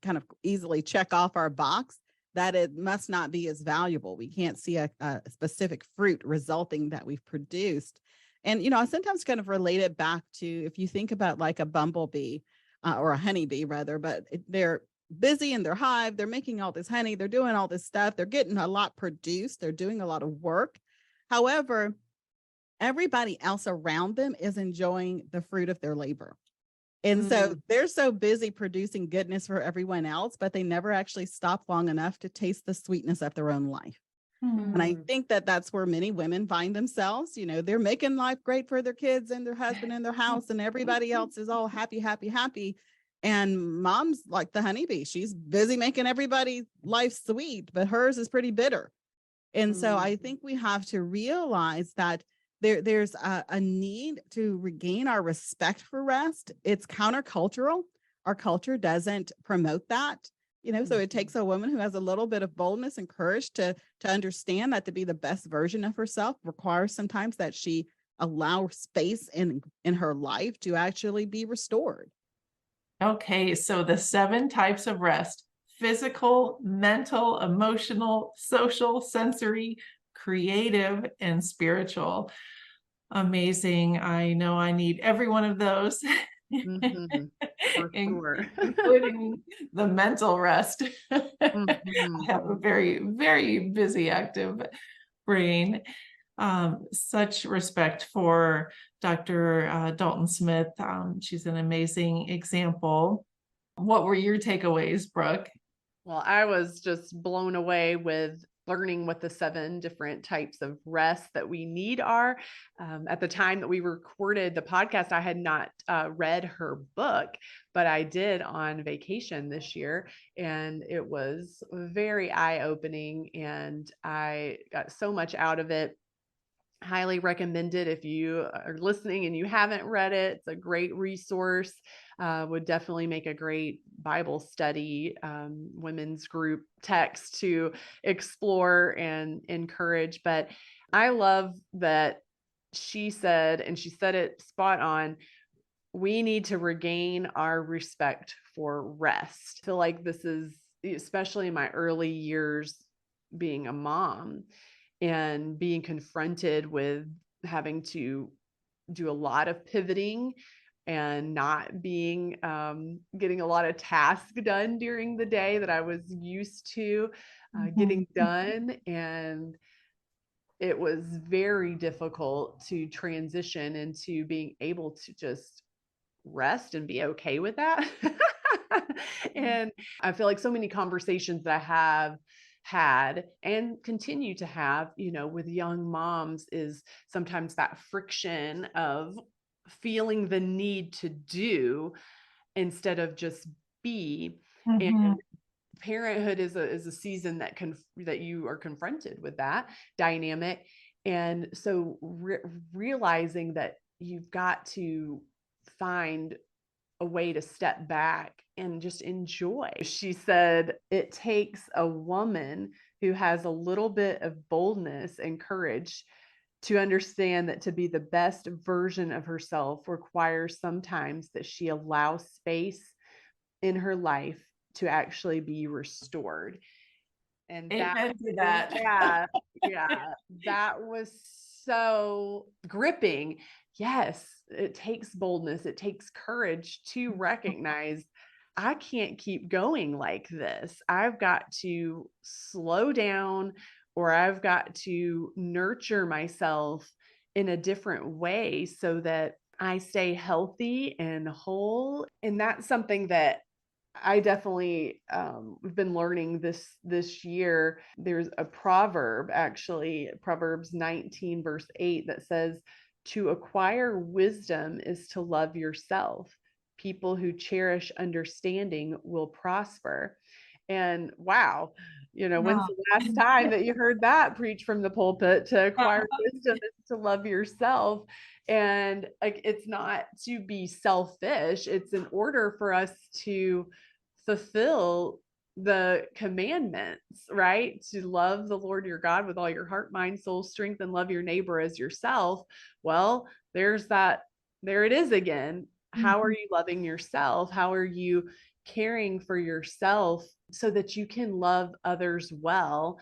kind of easily check off our box, that it must not be as valuable. We can't see a specific fruit resulting that we've produced. And, I sometimes kind of relate it back to, if you think about like a bumblebee or a honeybee rather, but they're busy in their hive, they're making all this honey, they're doing all this stuff, they're getting a lot produced, they're doing a lot of work. However, everybody else around them is enjoying the fruit of their labor. And so they're so busy producing goodness for everyone else, but they never actually stop long enough to taste the sweetness of their own life. And I think that that's where many women find themselves. They're making life great for their kids and their husband and their house, and everybody else is all happy, happy, happy. And mom's like the honeybee. She's busy making everybody's life sweet, but hers is pretty bitter. And so I think we have to realize that there's a need to regain our respect for rest. It's countercultural. Our culture doesn't promote that. So it takes a woman who has a little bit of boldness and courage to understand that to be the best version of herself requires sometimes that she allow space in her life to actually be restored. Okay, so the 7 types of rest: physical, mental, emotional, social, sensory, creative, and spiritual. Amazing. I know I need every one of those. For sure. Including the mental rest. I Mhm. have a very, very busy, active brain. Such respect for Dr. Dalton Smith. She's an amazing example. What were your takeaways, Brooke? Well, I was just blown away with learning what the 7 different types of rest that we need are. At the time that we recorded the podcast, I had not read her book, but I did on vacation this year, and it was very eye-opening, and I got so much out of it. Highly recommended if you are listening and you haven't read it. It's a great resource. Would definitely make a great Bible study, women's group text to explore and encourage. But I love that she said, and she said it spot on, we need to regain our respect for rest. I feel like this is, especially in my early years being a mom, and being confronted with having to do a lot of pivoting and not being getting a lot of tasks done during the day that I was used to getting done. And it was very difficult to transition into being able to just rest and be okay with that. And I feel like so many conversations that I have had and continue to have, with young moms is sometimes that friction of feeling the need to do instead of just be. And parenthood is a season that you are confronted with that dynamic. And so realizing that you've got to find a way to step back and just enjoy. She said, it takes a woman who has a little bit of boldness and courage to understand that to be the best version of herself requires sometimes that she allows space in her life to actually be restored. And that was so gripping. Yes, it takes boldness. It takes courage to recognize I can't keep going like this. I've got to slow down, or I've got to nurture myself in a different way so that I stay healthy and whole. And that's something that I definitely we've been learning this year. There's a proverb, actually, Proverbs 19 verse 8, that says, to acquire wisdom is to love yourself. People who cherish understanding will prosper. And wow, when's the last time that you heard that preached from the pulpit? To acquire wisdom is to love yourself. And like, it's not to be selfish. It's in order for us to fulfill the commandments, right? To love the Lord your God with all your heart, mind, soul, strength, and love your neighbor as yourself. Well, there it is again. How are you loving yourself? How are you caring for yourself so that you can love others well.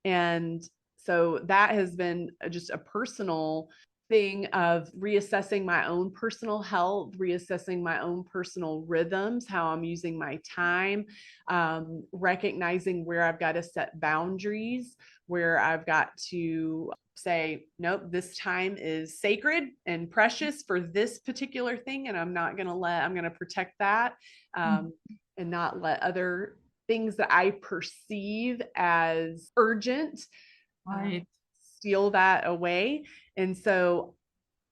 And so that has been just a personal thing of reassessing my own personal health, reassessing my own personal rhythms, how I'm using my time, recognizing where I've got to set boundaries, where I've got to say, nope, this time is sacred and precious for this particular thing. And I'm going to protect that, and not let other things that I perceive as urgent, Right. steal that away. And so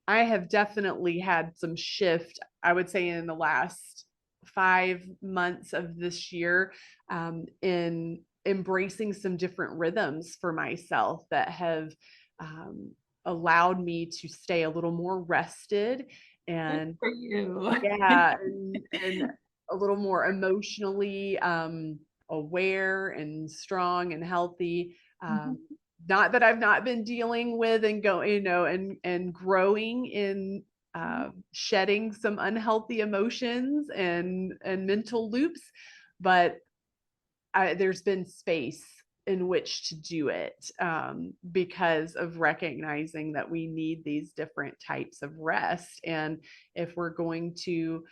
I have definitely had some shift, I would say, in the last 5 months of this year, in embracing some different rhythms for myself that have allowed me to stay a little more rested and Good for you. yeah, and a little more emotionally aware and strong and healthy. Not that I've not been dealing with and and growing in shedding some unhealthy emotions and mental loops, but there's been space in which to do it, because of recognizing that we need these different types of rest. And if we're going to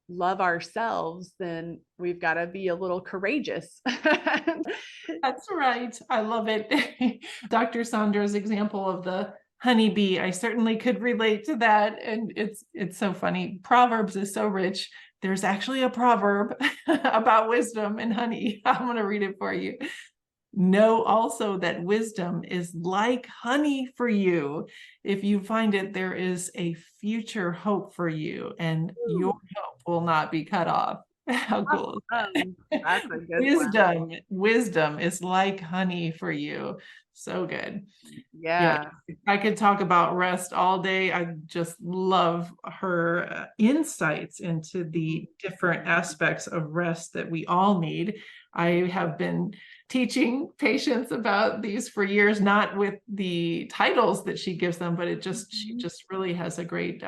love ourselves, then we've got to be a little courageous. That's right. I love it. Dr. Saundra's example of the honeybee, I certainly could relate to that. And it's so funny. Proverbs is so rich. There's actually a proverb about wisdom and honey. I'm going to read it for you. Know also that wisdom is like honey for you. If you find it, there is a future hope for you, and your hope will not be cut off. How cool is that? That's a good one. Wisdom is like honey for you. So good. Yeah. I could talk about rest all day. I just love her insights into the different aspects of rest that we all need. I have been teaching patients about these for years, not with the titles that she gives them, but she just really has a great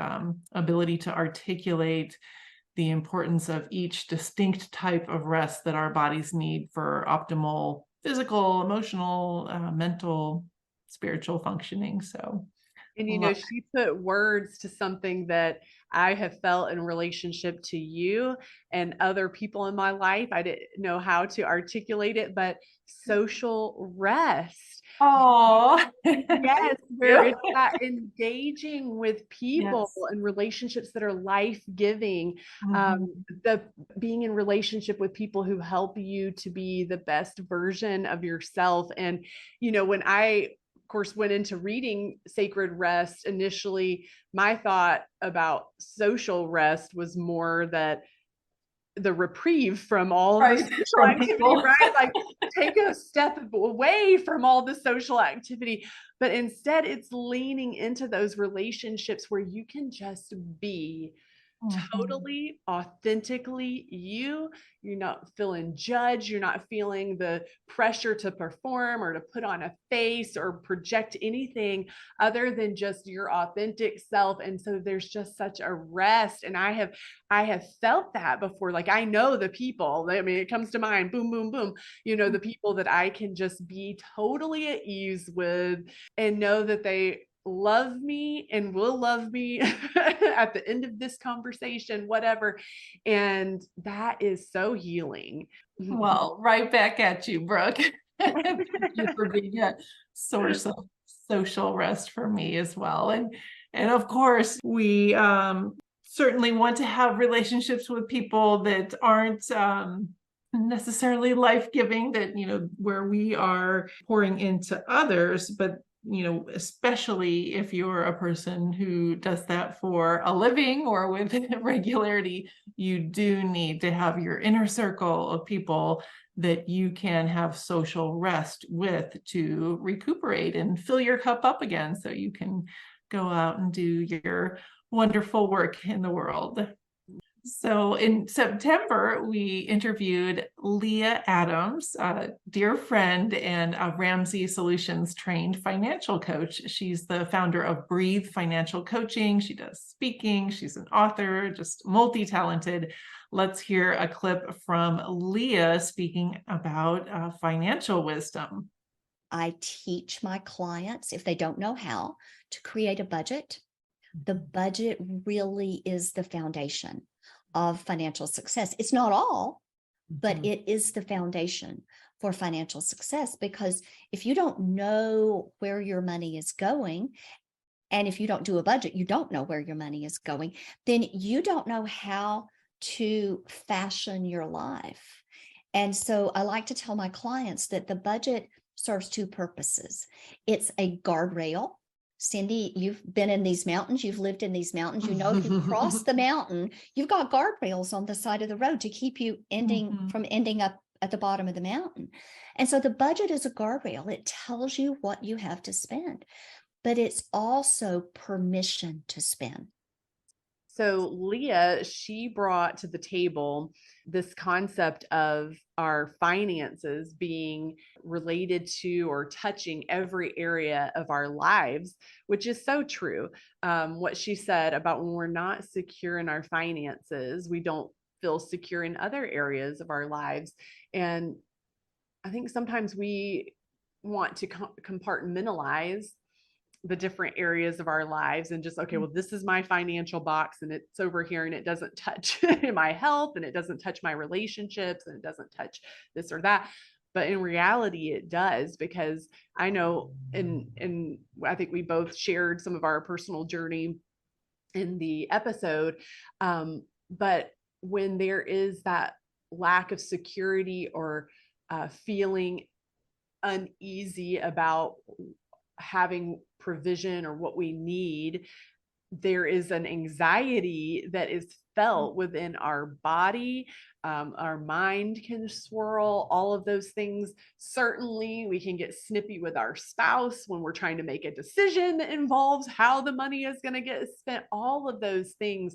ability to articulate the importance of each distinct type of rest that our bodies need for optimal physical, emotional, mental, spiritual functioning. So, and she put words to something that I have felt in relationship to you and other people in my life. I didn't know how to articulate it, but social rest. Oh, yes, where it's that engaging with people yes. and relationships that are life-giving, the being in relationship with people who help you to be the best version of yourself. And when I of course went into reading Sacred Rest initially, my thought about social rest was more that the reprieve from all the social activity, right? Like take a step away from all the social activity, but instead it's leaning into those relationships where you can just be totally authentically you. You're not feeling judged. You're not feeling the pressure to perform or to put on a face or project anything other than just your authentic self. And so there's just such a rest. And I have felt that before. Like I know the people, it comes to mind, boom, boom, boom, the people that I can just be totally at ease with and know that they love me and will love me at the end of this conversation, whatever. And that is so healing. Well, right back at you, Brooke. Thank you for being a source of social rest for me as well. And of course, we certainly want to have relationships with people that aren't necessarily life-giving, that, where we are pouring into others, but especially if you're a person who does that for a living or with regularity, you do need to have your inner circle of people that you can have social rest with to recuperate and fill your cup up again so you can go out and do your wonderful work in the world. So in September, we interviewed Leah Adams, a dear friend and a Ramsey Solutions trained financial coach. She's the founder of Breathe Financial Coaching. She does speaking. She's an author, just multi-talented. let's hear a clip from Leah speaking about financial wisdom. I teach my clients, if they don't know how, to create a budget. The budget really is the foundation of financial success. It's not all, but it is the foundation for financial success, because if you don't know where your money is going, and if you don't do a budget, you don't know where your money is going, then you don't know how to fashion your life. And so I like to tell my clients that the budget serves two purposes. It's a guardrail. Cindy, you've been in these mountains, you've lived in these mountains, you know, if you cross the mountain, you've got guardrails on the side of the road to keep you from ending up at the bottom of the mountain. And so the budget is a guardrail. It tells you what you have to spend, but it's also permission to spend. So Leah, she brought to the table this concept of our finances being related to or touching every area of our lives, which is so true. What she said about when we're not secure in our finances, we don't feel secure in other areas of our lives. And I think sometimes we want to compartmentalize the different areas of our lives and just, okay, well, this is my financial box and it's over here and it doesn't touch my health and it doesn't touch my relationships and it doesn't touch this or that. But in reality, it does, because I know, and I think we both shared some of our personal journey in the episode. But when there is that lack of security or feeling uneasy about having provision or what we need, there is an anxiety that is felt within our body. Our mind can swirl, all of those things. Certainly we can get snippy with our spouse when we're trying to make a decision that involves how the money is going to get spent. All of those things,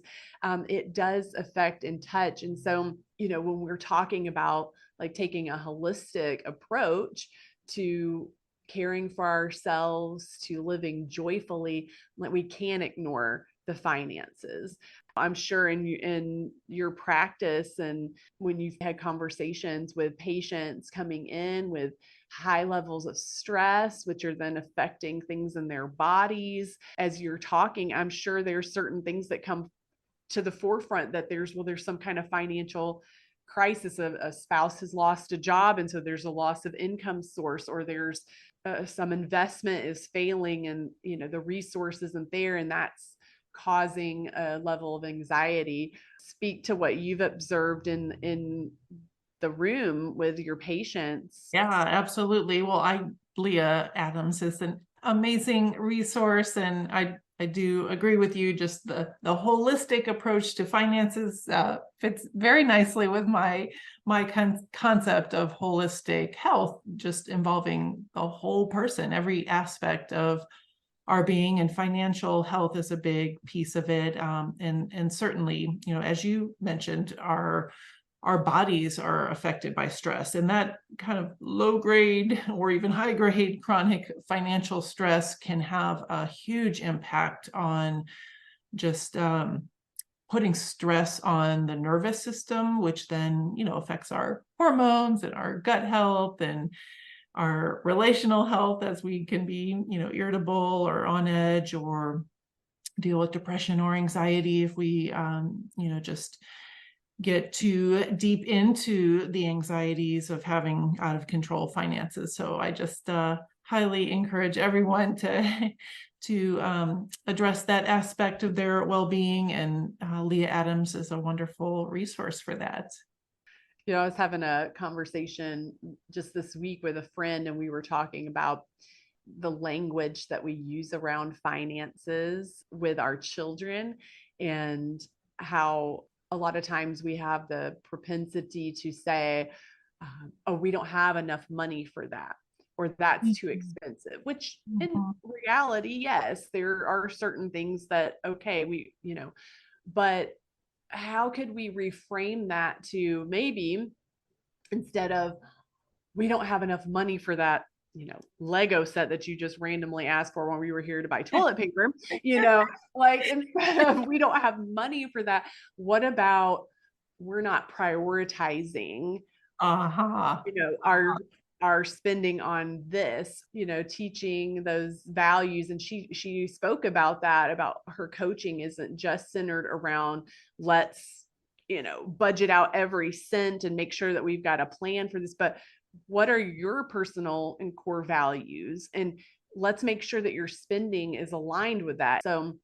it does affect and touch. And so, you know, when we're talking about like taking a holistic approach to caring for ourselves, to living joyfully, like we can't ignore the finances. I'm sure in your practice and when you've had conversations with patients coming in with high levels of stress, which are then affecting things in their bodies, as you're talking, I'm sure there's certain things that come to the forefront that there's some kind of financial crisis. A spouse has lost a job, and so there's a loss of income source, or there's some investment is failing and, you know, the resource isn't there, and that's causing a level of anxiety. Speak to what you've observed in the room with your patients. Yeah, absolutely. Well, Leah Adams is an amazing resource, and I do agree with you. Just the holistic approach to finances fits very nicely with my concept of holistic health, just involving the whole person, every aspect of our being, and financial health is a big piece of it. And certainly, you know, as you mentioned, our bodies are affected by stress, and that kind of low grade or even high grade chronic financial stress can have a huge impact on just putting stress on the nervous system, which then, you know, affects our hormones and our gut health and our relational health, as we can be, you know, irritable or on edge or deal with depression or anxiety if we, you know, just get too deep into the anxieties of having out of control finances. So I just highly encourage everyone to address that aspect of their well-being, and Leah Adams is a wonderful resource for that. You know, I was having a conversation just this week with a friend, and we were talking about the language that we use around finances with our children, and how a lot of times we have the propensity to say, oh, we don't have enough money for that, or that's too expensive, which in reality, yes, there are certain things that, okay, we, you know, but how could we reframe that to maybe, instead of, we don't have enough money for that, you know, Lego set that you just randomly asked for when we were here to buy toilet paper, you know, like, instead of, we don't have money for that, what about we're not prioritizing, Uh-huh. our spending on this, teaching those values. And she spoke about that, about her coaching isn't just centered around let's, budget out every cent and make sure that we've got a plan for this, but what are your personal and core values? And let's make sure that your spending is aligned with that. So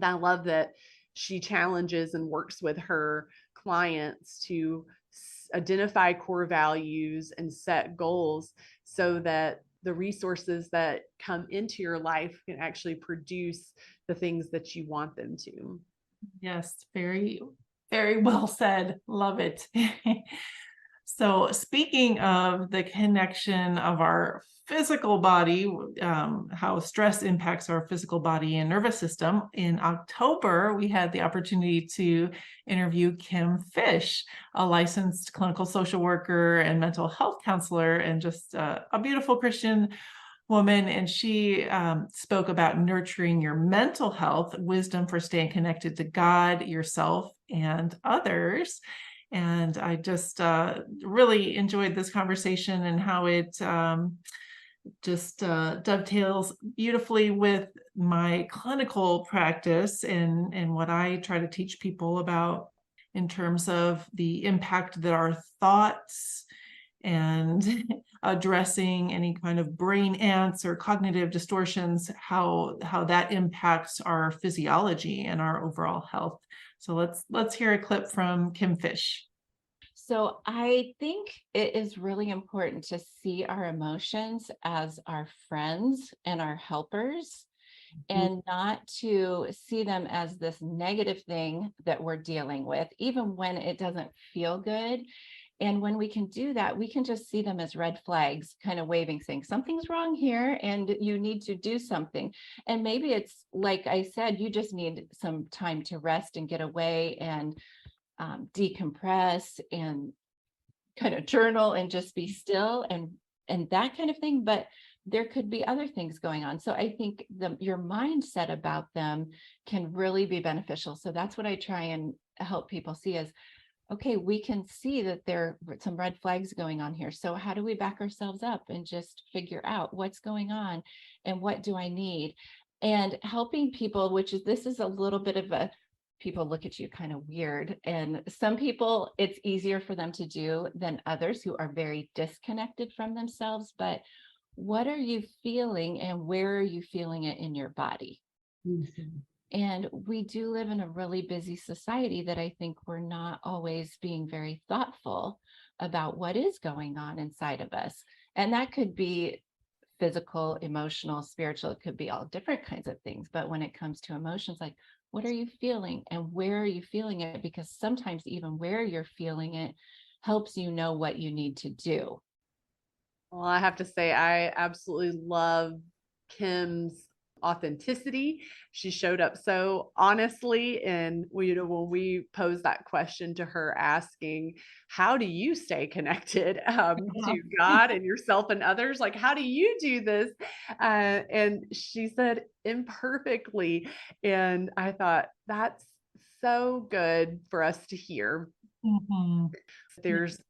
I love that she challenges and works with her clients to identify core values and set goals so that the resources that come into your life can actually produce the things that you want them to. Yes, very, very well said. Love it. So speaking of the connection of our physical body, how stress impacts our physical body and nervous system, in October, we had the opportunity to interview Kim Fish, a licensed clinical social worker and mental health counselor, and just a beautiful Christian woman. And she spoke about nurturing your mental health, wisdom for staying connected to God, yourself, and others. And I just really enjoyed this conversation and how it just dovetails beautifully with my clinical practice and what I try to teach people about in terms of the impact that our thoughts and addressing any kind of brain ants or cognitive distortions, how that impacts our physiology and our overall health. So let's hear a clip from Kim Fish. So I think it is really important to see our emotions as our friends and our helpers, and not to see them as this negative thing that we're dealing with, even when it doesn't feel good. And when we can do that, we can just see them as red flags, kind of waving, saying something's wrong here and you need to do something. And maybe it's like I said, you just need some time to rest and get away and decompress and kind of journal and just be still and that kind of thing. But there could be other things going on. So I think your mindset about them can really be beneficial. So that's what I try and help people see is, okay, we can see that there are some red flags going on here. So how do we back ourselves up and just figure out what's going on and what do I need? And helping people, this is a little bit of a, people look at you kind of weird. And some people, it's easier for them to do than others who are very disconnected from themselves. But what are you feeling and where are you feeling it in your body? Mm-hmm. And we do live in a really busy society that I think we're not always being very thoughtful about what is going on inside of us. And that could be physical, emotional, spiritual, it could be all different kinds of things. But when it comes to emotions, like, what are you feeling and where are you feeling it? Because sometimes even where you're feeling it helps you know what you need to do. Well, I have to say, I absolutely love Kim's authenticity. She showed up so honestly. And when we posed that question to her asking, how do you stay connected to God and yourself and others? Like, how do you do this? And she said imperfectly. And I thought that's so good for us to hear. Mm-hmm. There's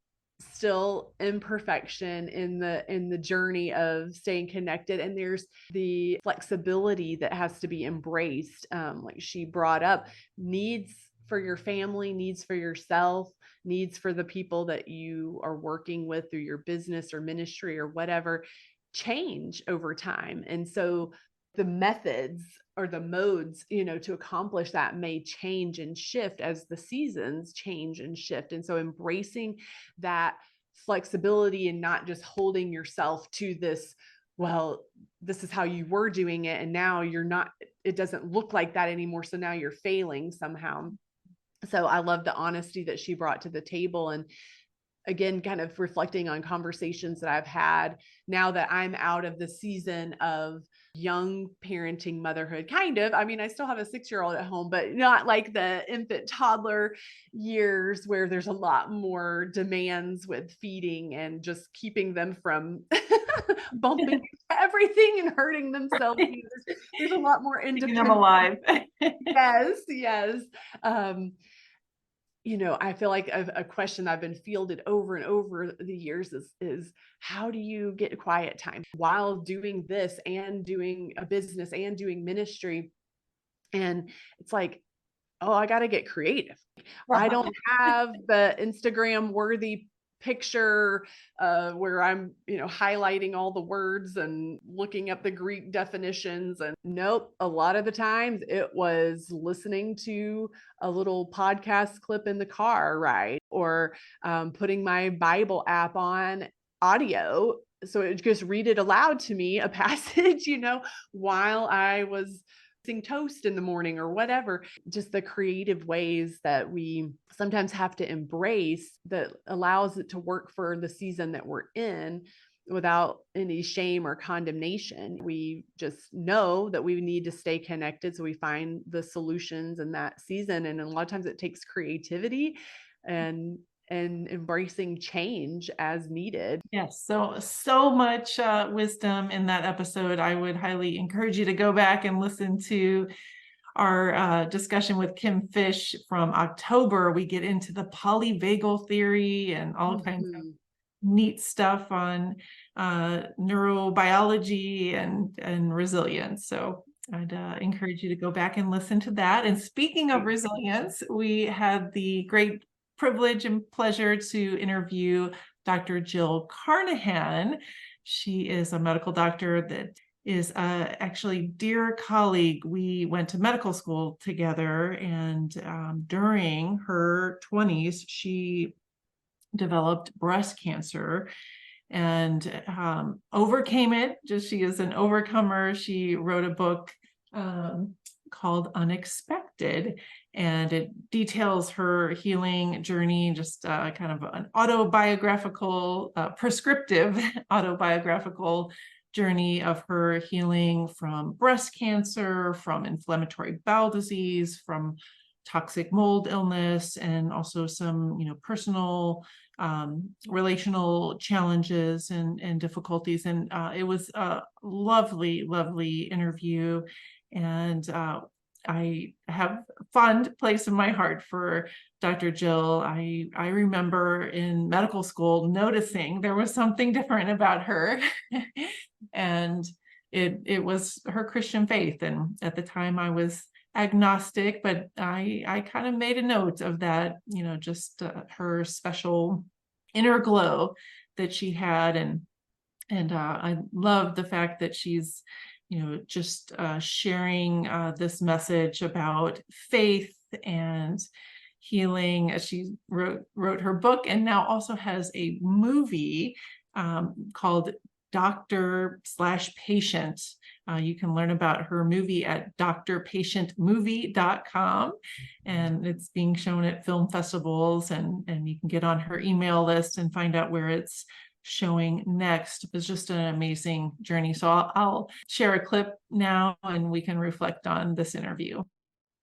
still imperfection in the journey of staying connected, and there's the flexibility that has to be embraced, like she brought up, needs for your family, needs for yourself, needs for the people that you are working with through your business or ministry or whatever, change over time. And so the methods or the modes, to accomplish that may change and shift as the seasons change and shift. And so embracing that flexibility and not just holding yourself to this, well, this is how you were doing it, and now you're not, it doesn't look like that anymore. So now you're failing somehow. So I love the honesty that she brought to the table. And again, kind of reflecting on conversations that I've had now that I'm out of the season of young parenting motherhood, kind of. I mean, I still have a 6-year-old at home, but not like the infant toddler years where there's a lot more demands with feeding and just keeping them from bumping everything and hurting themselves. There's a lot more independence. Keeping them alive. Yes. I feel like a question I've been fielded over and over the years is how do you get quiet time while doing this and doing a business and doing ministry? And it's like, oh, I got to get creative. I don't have the Instagram worthy picture where I'm, highlighting all the words and looking up the Greek definitions. And nope, a lot of the times it was listening to a little podcast clip in the car, right? Or putting my Bible app on audio. So it just read it aloud to me, a passage, while I was toast in the morning or whatever. Just the creative ways that we sometimes have to embrace that allows it to work for the season that we're in without any shame or condemnation. We just know that we need to stay connected, so we find the solutions in that season. And a lot of times it takes creativity and embracing change as needed. Yes. So much wisdom in that episode. I would highly encourage you to go back and listen to our discussion with Kim Fish from October. We get into the polyvagal theory and all kinds of neat stuff on neurobiology and resilience. So I'd encourage you to go back and listen to that. And speaking of resilience, we had the great privilege and pleasure to interview Dr. Jill Carnahan. She is a medical doctor that is actually dear colleague. We went to medical school together, and during her 20s, she developed breast cancer and overcame it. She is an overcomer. She wrote a book called Unexpected, and it details her healing journey, just kind of an autobiographical, prescriptive autobiographical journey of her healing from breast cancer, from inflammatory bowel disease, from toxic mold illness, and also some, personal relational challenges and difficulties. And it was a lovely, lovely interview. And I have a fond place in my heart for Dr. Jill. I remember in medical school noticing there was something different about her. And it was her Christian faith. And at the time I was agnostic, but I kind of made a note of that, just her special inner glow that she had. And I love the fact that she's just sharing this message about faith and healing. She wrote her book and now also has a movie called Doctor/Patient. You can learn about her movie at drpatientmovie.com, and it's being shown at film festivals, and you can get on her email list and find out where it's showing next. It was just an amazing journey. So I'll share a clip now and we can reflect on this interview.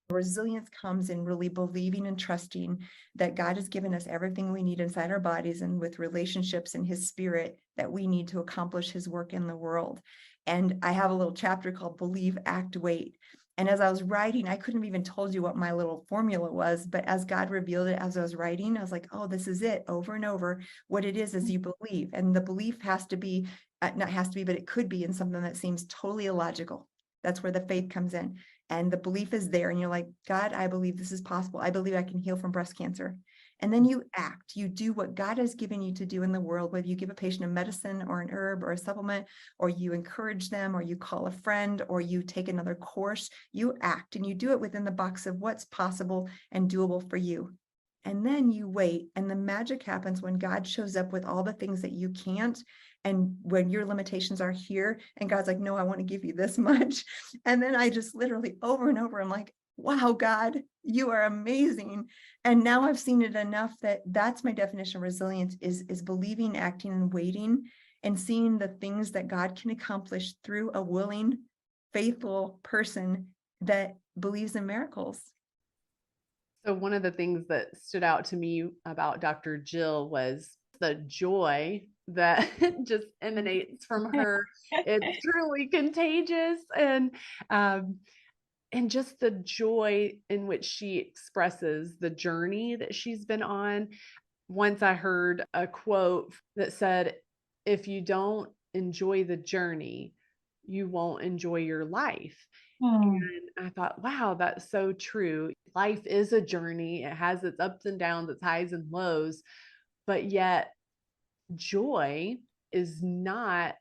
Resilience comes in really believing and trusting that God has given us everything we need inside our bodies and with relationships and His Spirit that we need to accomplish His work in the world. And I have a little chapter called Believe, Act, Wait. And as I was writing, I couldn't have even told you what my little formula was, but as God revealed it as I was writing, I was like, oh, this is it over and over. What it is you believe. And the belief has to be, not has to be, but it could be in something that seems totally illogical. That's where the faith comes in. And the belief is there. And you're like, God, I believe this is possible. I believe I can heal from breast cancer. And then you act, you do what God has given you to do in the world, whether you give a patient a medicine or an herb or a supplement, or you encourage them, or you call a friend, or you take another course. You act and you do it within the box of what's possible and doable for you. And then you wait, and the magic happens when God shows up with all the things that you can't, and when your limitations are here, and God's like, no, I want to give you this much. And then I just literally over and over, I'm like, wow, God, you are amazing. And now I've seen it enough that that's my definition of resilience is believing, acting, and waiting, and seeing the things that God can accomplish through a willing, faithful person that believes in miracles. So one of the things that stood out to me about Dr. Jill was the joy that just emanates from her. It's truly contagious. And and just the joy in which she expresses the journey that she's been on. Once I heard a quote that said, if you don't enjoy the journey, you won't enjoy your life. And I thought, wow, that's so true. Life is a journey. It has its ups and downs, its highs and lows, but yet joy is not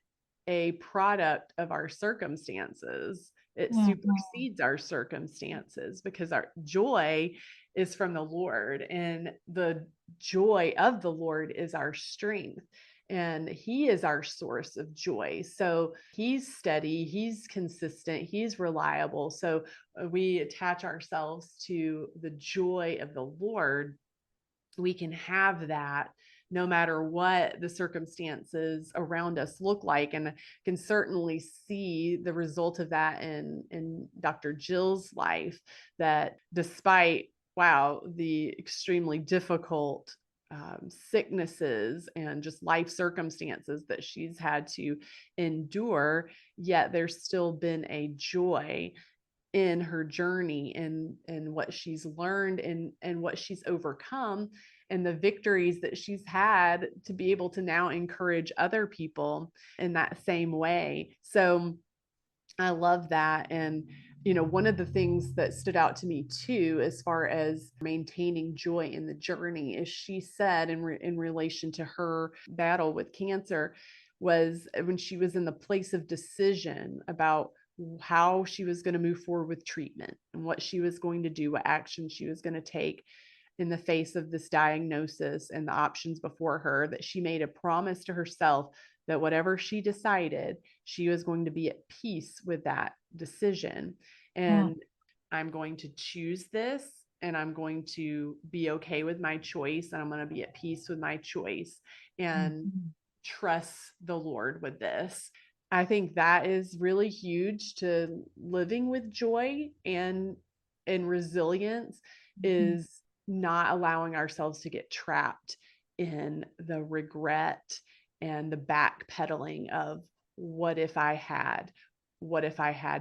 a product of our circumstances. It supersedes our circumstances, because our joy is from the Lord, and the joy of the Lord is our strength. And he is our source of joy. So he's steady, he's consistent, he's reliable. So we attach ourselves to the joy of the Lord. We can have that no matter what the circumstances around us look like. And can certainly see the result of that in Dr. Jill's life, that despite, the extremely difficult sicknesses and just life circumstances that she's had to endure, yet there's still been a joy in her journey, and what she's learned, and what she's overcome, and the victories that she's had to be able to now encourage other people in that same way. So I love that. And one of the things that stood out to me too, as far as maintaining joy in the journey, is she said in relation to her battle with cancer, was when she was in the place of decision about how she was going to move forward with treatment and what she was going to do, what action she was going to take in the face of this diagnosis and the options before her, that she made a promise to herself that whatever she decided, she was going to be at peace with that decision. And I'm going to choose this, and I'm going to be okay with my choice, and I'm going to be at peace with my choice, and trust the Lord with this. I think that is really huge to living with joy and resilience, is not allowing ourselves to get trapped in the regret and the backpedaling of what if I had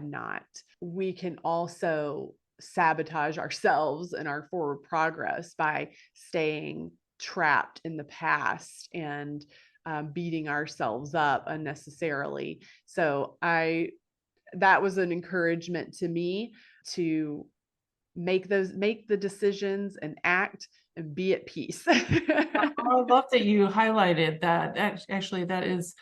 not. We can also sabotage ourselves and our forward progress by staying trapped in the past and beating ourselves up unnecessarily. So that was an encouragement to me to make the decisions and act and be at peace. I love that you highlighted that. Actually, that is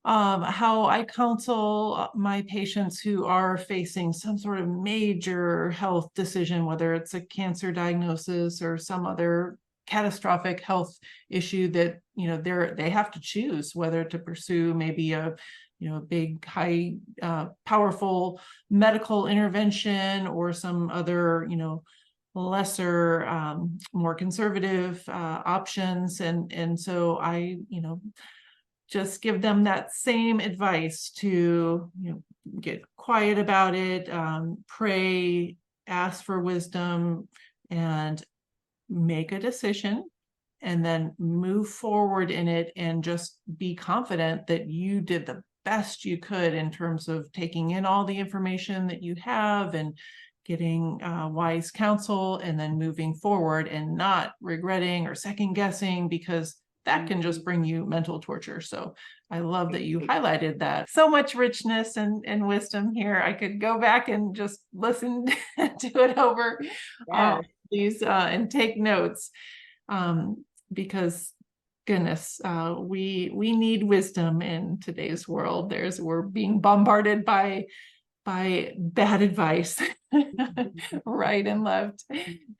how I counsel my patients who are facing some sort of major health decision, whether it's a cancer diagnosis or some other catastrophic health issue that, they have to choose whether to pursue maybe a big, high, powerful medical intervention, or some other, lesser, more conservative options. And so I, just give them that same advice to, get quiet about it, pray, ask for wisdom, and make a decision, and then move forward in it, and just be confident that you did the best you could in terms of taking in all the information that you have and getting wise counsel, and then moving forward and not regretting or second guessing, because that can just bring you mental torture. So I love that you highlighted that. So much richness and wisdom here. I could go back and just listen to it over these and take notes, because goodness, we need wisdom in today's world. We're being bombarded by bad advice, right and left,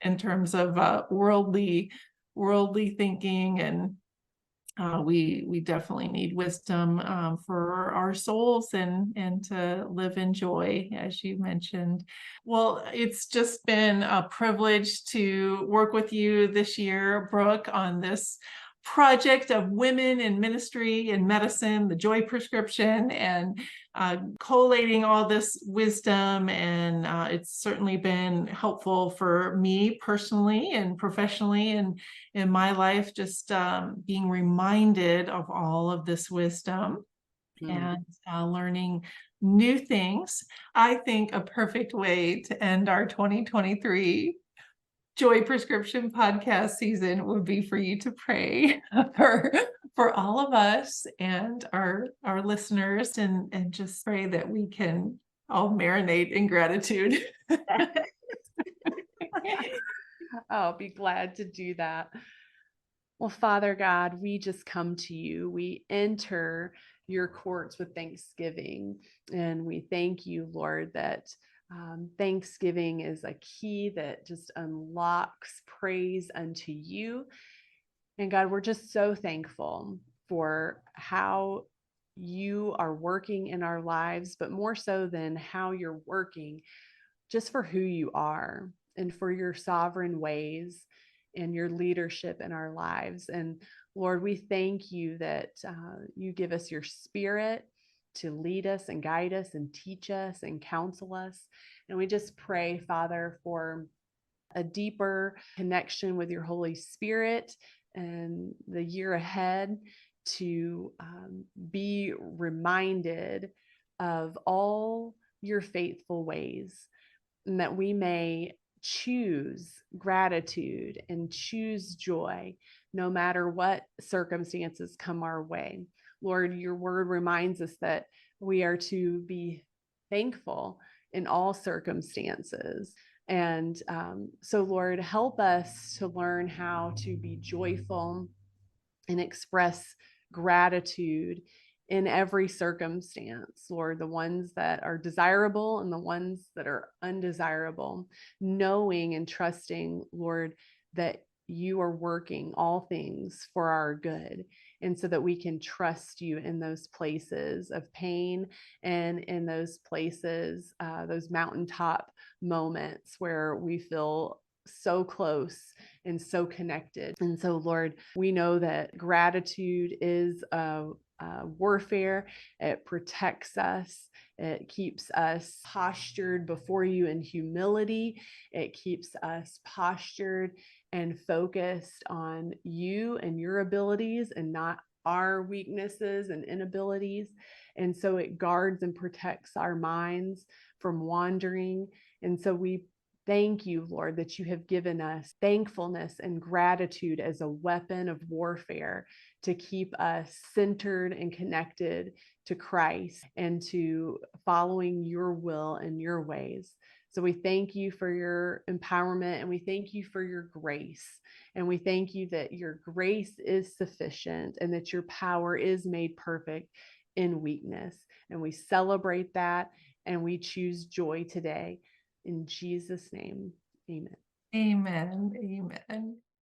in terms of worldly thinking, and we definitely need wisdom for our souls and to live in joy, as you mentioned. Well, it's just been a privilege to work with you this year, Brooke, on this project of women in ministry and medicine, the Joy Prescription, and collating all this wisdom. And it's certainly been helpful for me personally and professionally, and in my life, just being reminded of all of this wisdom. and learning new things. I think a perfect way to end our 2023 Joy Prescription podcast season would be for you to pray for all of us and our listeners, and just pray that we can all marinate in gratitude. I'll be glad to do that. Well, Father God, we just come to you. We enter your courts with thanksgiving, and we thank you, Lord, that thanksgiving is a key that just unlocks praise unto you. And God, we're just so thankful for how you are working in our lives, but more so than how you're working, just for who you are and for your sovereign ways and your leadership in our lives. And Lord, we thank you that you give us your spirit to lead us and guide us and teach us and counsel us. And we just pray, Father, for a deeper connection with your Holy Spirit and the year ahead, to be reminded of all your faithful ways, and that we may choose gratitude and choose joy no matter what circumstances come our way. Lord, your word reminds us that we are to be thankful in all circumstances. And so, Lord, help us to learn how to be joyful and express gratitude in every circumstance, Lord, the ones that are desirable and the ones that are undesirable, knowing and trusting, Lord, that you are working all things for our good. And so that we can trust you in those places of pain and in those places, those mountaintop moments where we feel so close and so connected. And so, Lord, we know that gratitude is warfare. It protects us. It keeps us postured before you in humility. It keeps us postured and focused on you and your abilities and not our weaknesses and inabilities. And so it guards and protects our minds from wandering. And so we thank you, Lord, that you have given us thankfulness and gratitude as a weapon of warfare to keep us centered and connected to Christ and to following your will and your ways. So we thank you for your empowerment, and we thank you for your grace. And we thank you that your grace is sufficient and that your power is made perfect in weakness. And we celebrate that, and we choose joy today. In Jesus' name, amen. Amen. Amen.